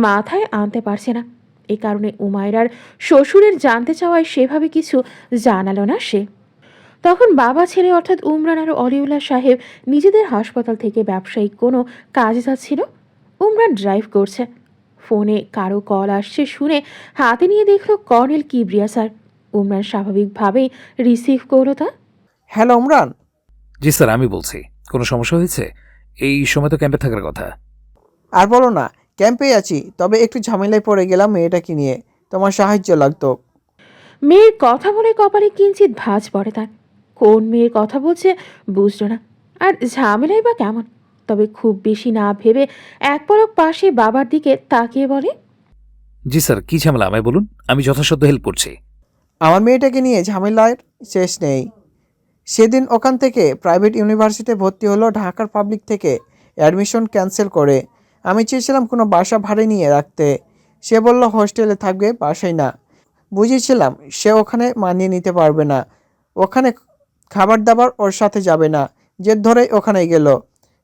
মাথায় আনতে পারছে না। এ কারণে উমাইরার শ্বশুরের জানতে চাওয়ায় সেভাবে কিছু জানালো না সে। তখন বাবা ছেলে অর্থাৎ উমরান আর অলিউল্লাহ সাহেব নিজেদের হাসপাতাল থেকে ব্যবসায়িক কোনো কাজে যাচ্ছিল। উমরান ড্রাইভ করছে। ফোনে কারো কল আসছে শুনে হাতে নিয়ে দেখলো কর্নেল কিবরিয়া স্যার। উমরান স্বাভাবিকভাবেই রিসিভ করলো তা। হ্যালো উমরান। জি স্যার, আমি বলছি। কোনো সমস্যা হয়েছে? এই সময় তো ক্যাম্পে থাকার কথা। আর বলো না, ক্যাম্পেই আছি, তবে একটু ঝামেলায় পড়ে গেলাম মেয়েটাকে নিয়ে। তোমার সাহায্য লাগতো। মেয়ের কথা বলে কপালে কিঞ্চিত ভাঁজ পড়ে তার। কোন মেয়ের কথা বলছে বুঝলো না, আর ঝামেলাই বা কেমন। তবে খুব বেশি না ভেবে এক পলক পাশে বাবার দিকে তাকিয়ে বলে, জি স্যার, কি ঝামেলা আমায় বলুন, আমি যথাসাধ্য হেল্প করছি। আমার মেয়েটাকে নিয়ে ঝামেলার শেষ নেই। সেদিন ওখান থেকে প্রাইভেট ইউনিভার্সিটিতে ভর্তি হলো ঢাকার পাবলিক থেকে অ্যাডমিশন ক্যান্সেল করে। আমি চেয়েছিলাম কোনো বাসা ভাড়া নিয়ে রাখতে। সে বলল হোস্টেলে থাকবে, বাসায় না। বুঝেছিলাম সে ওখানে মানিয়ে নিতে পারবে না, ওখানে খাবার দাবার ওর সাথে যাবে না। জেদ ধরেই ওখানে গেল।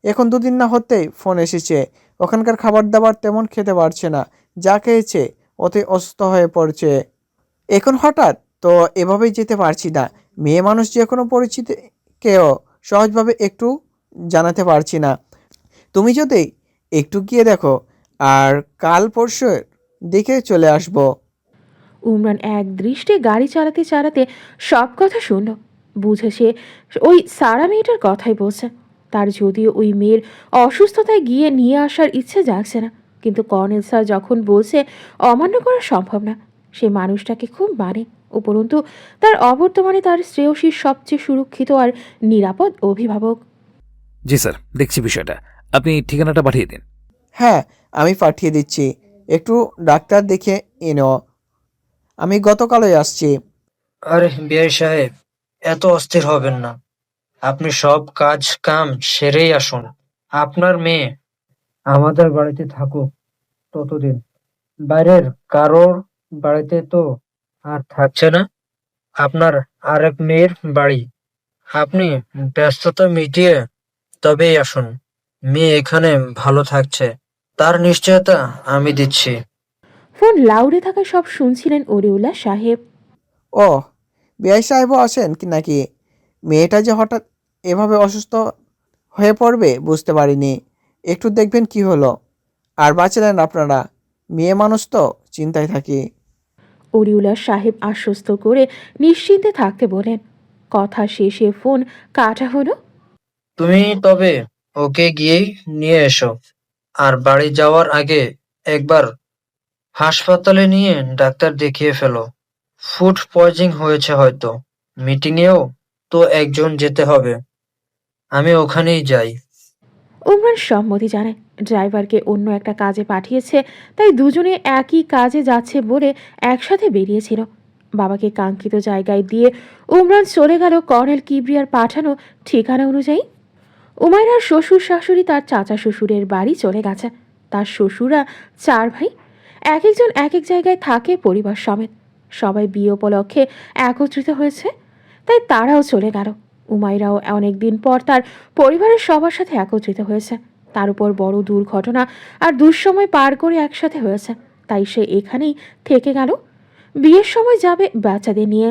এখন দুদিন না হতেই ফোন এসেছে। ওখানকার খাবার দাবার তেমন খেতে পারছে না, যা খেয়েছে ওতে অসুস্থ হয়ে পড়ছে। এখন হঠাৎ তো এভাবেই যেতে পারছি না। মেয়ে মানুষ যে কোনো পরিচিতিকেও সহজভাবে একটু জানাতে পারছি না। তুমি যদি একটু গিয়ে দেখো, আর কাল পরশুর দিকে চলে আসবো। উমরান এক দৃষ্টে গাড়ি চালাতে চালাতে সব কথা শুনল। বুঝেছে ওই সারা মেয়েটার কথাই বলছে। তার যদিও ওই মেয়ের অসুস্থতায় গিয়ে নিয়ে আসার ইচ্ছে জাগছে না, কিন্তু কর্নেল স্যার যখন বলছে অমান্য করা সম্ভব না। সে মানুষটাকে খুব মানে, উপরন্তু তার অবর্তমানে তার শ্রেয়সীর সবচেয়ে সুরক্ষিত আর নিরাপদ অভিভাবক। জি স্যার, দেখছি বিষয়টা। আপনি ঠিকানাটা পাঠিয়ে দিন। হ্যাঁ, আমি পাঠিয়ে দিচ্ছি। একটু ডাক্তার দেখে এনো। আমি গতকালই আসছি। আরে বিআই সাহেব, এত অস্থির হবেন না। আপনি সব কাজ কাম সেরেই আসুন। আপনার মেয়ে আমাদের বাড়িতে থাকুক ততদিন। বাইরের কারোর বাড়িতে তো আর থাকছে না। আপনার আরেক মেয়ের বাড়ি। আপনি ব্যস্ততা মিটিয়ে তবেই আসুন। মেয়ে এখানে ভালো থাকছে, তার নিশ্চয়তা আমি দিচ্ছি। ফোন লাউডে থাকা সব শুনছিলেন অলিউল্লাহ সাহেব। ও, বিআই সাহেবও আসেন কি নাকি? মেয়েটা যে হঠাৎ এভাবে অসুস্থ হয়ে পড়বে বুঝতে পারিনি। একটু দেখবেন কি হলো। আর বাঁচলেন আপনারা, মেয়ে মানুষ তো চিন্তায় থাকি। অলিউল্লাহ সাহেব আশ্বস্ত করে নিশ্চিন্তে থাকতে বলেন। কথা শেষে ফোন কাটা হলো। তুমি তবে ওকে গিয়েই নিয়ে এসো। আর বাড়ি যাওয়ার আগে একবার হাসপাতালে নিয়ে ডাক্তার দেখিয়ে ফেলো। ফুড পয়জনিং হয়েছে হয়তো। মিটিংয়েও তো একজন যেতে হবে। আমি ওখানেই যাই। উমরান সম্মতি জানায়। ড্রাইভারকে অন্য একটা কাজে পাঠিয়েছে, তাই দুজনে একই কাজে যাচ্ছে বলে একসাথে বেরিয়েছিল। বাবাকে কাঙ্ক্ষিত জায়গায় দিয়ে উমরান চলে গেল কর্নেল কিবরিয়ার পাঠানো ঠিকানা অনুযায়ী। উমাইরার শ্বশুর শাশুড়ি তার চাচা শ্বশুরের বাড়ি চলে গেছে। তার শ্বশুরা 4 ভাই, এক একজন এক এক জায়গায় থাকে পরিবার সমেত। সবাই বিয়ে উপলক্ষে একত্রিত হয়েছে, তাই তারাও চলে গেল। উমাইরাও অনেকদিন পর তার পরিবারের সবার সাথে একত্রিত হয়েছে। তার উপর বড় দুর্ঘটনা আর দুঃসময় পার করে একসাথে হয়েছে, তাই সে এখানেই থেকে গেল। বিয়ের সময় যাবে বাচ্চাদের নিয়ে।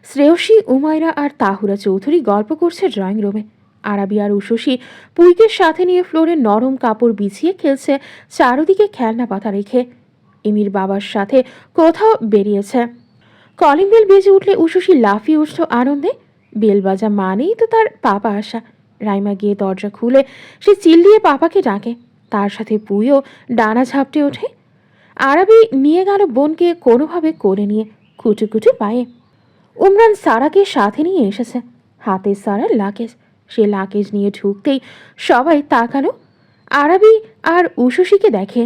শ্রেয়সী, উমাইরা আর তাহুরা চৌধুরী গল্প করছে ড্রয়িং রুমে। আরাবি আর উশসী পুইকে সাথে নিয়ে ফ্লোরে নরম কাপড় বিছিয়ে খেলছে, চারদিকে খেলনা পাতা রেখে। ইমির বাবার সাথে কোথাও বেরিয়েছে। কলিং বেল বেজে উঠলে উশসী লাফিয়ে উঠল আনন্দে। বেল বাজা মানেই তো তার পাপা আসা। রাইমা গিয়ে দরজা খুলে সে চিল্লিয়ে পাপাকে ডাকে। তার সাথে পুইও ডানা ঝাপটে ওঠে। আরাবি নিয়ে গেল বোনকে কোনোভাবে কোলে নিয়ে, কুটু কুটু পায়ে। উমরান সারাকে সাথে নিয়ে এসেছে, হাতে সারার লাগেজ। সে লাগেজ নিয়ে ঢুকতেই সবাই তাকালো। আরাবি আর উশসীকে দেখে।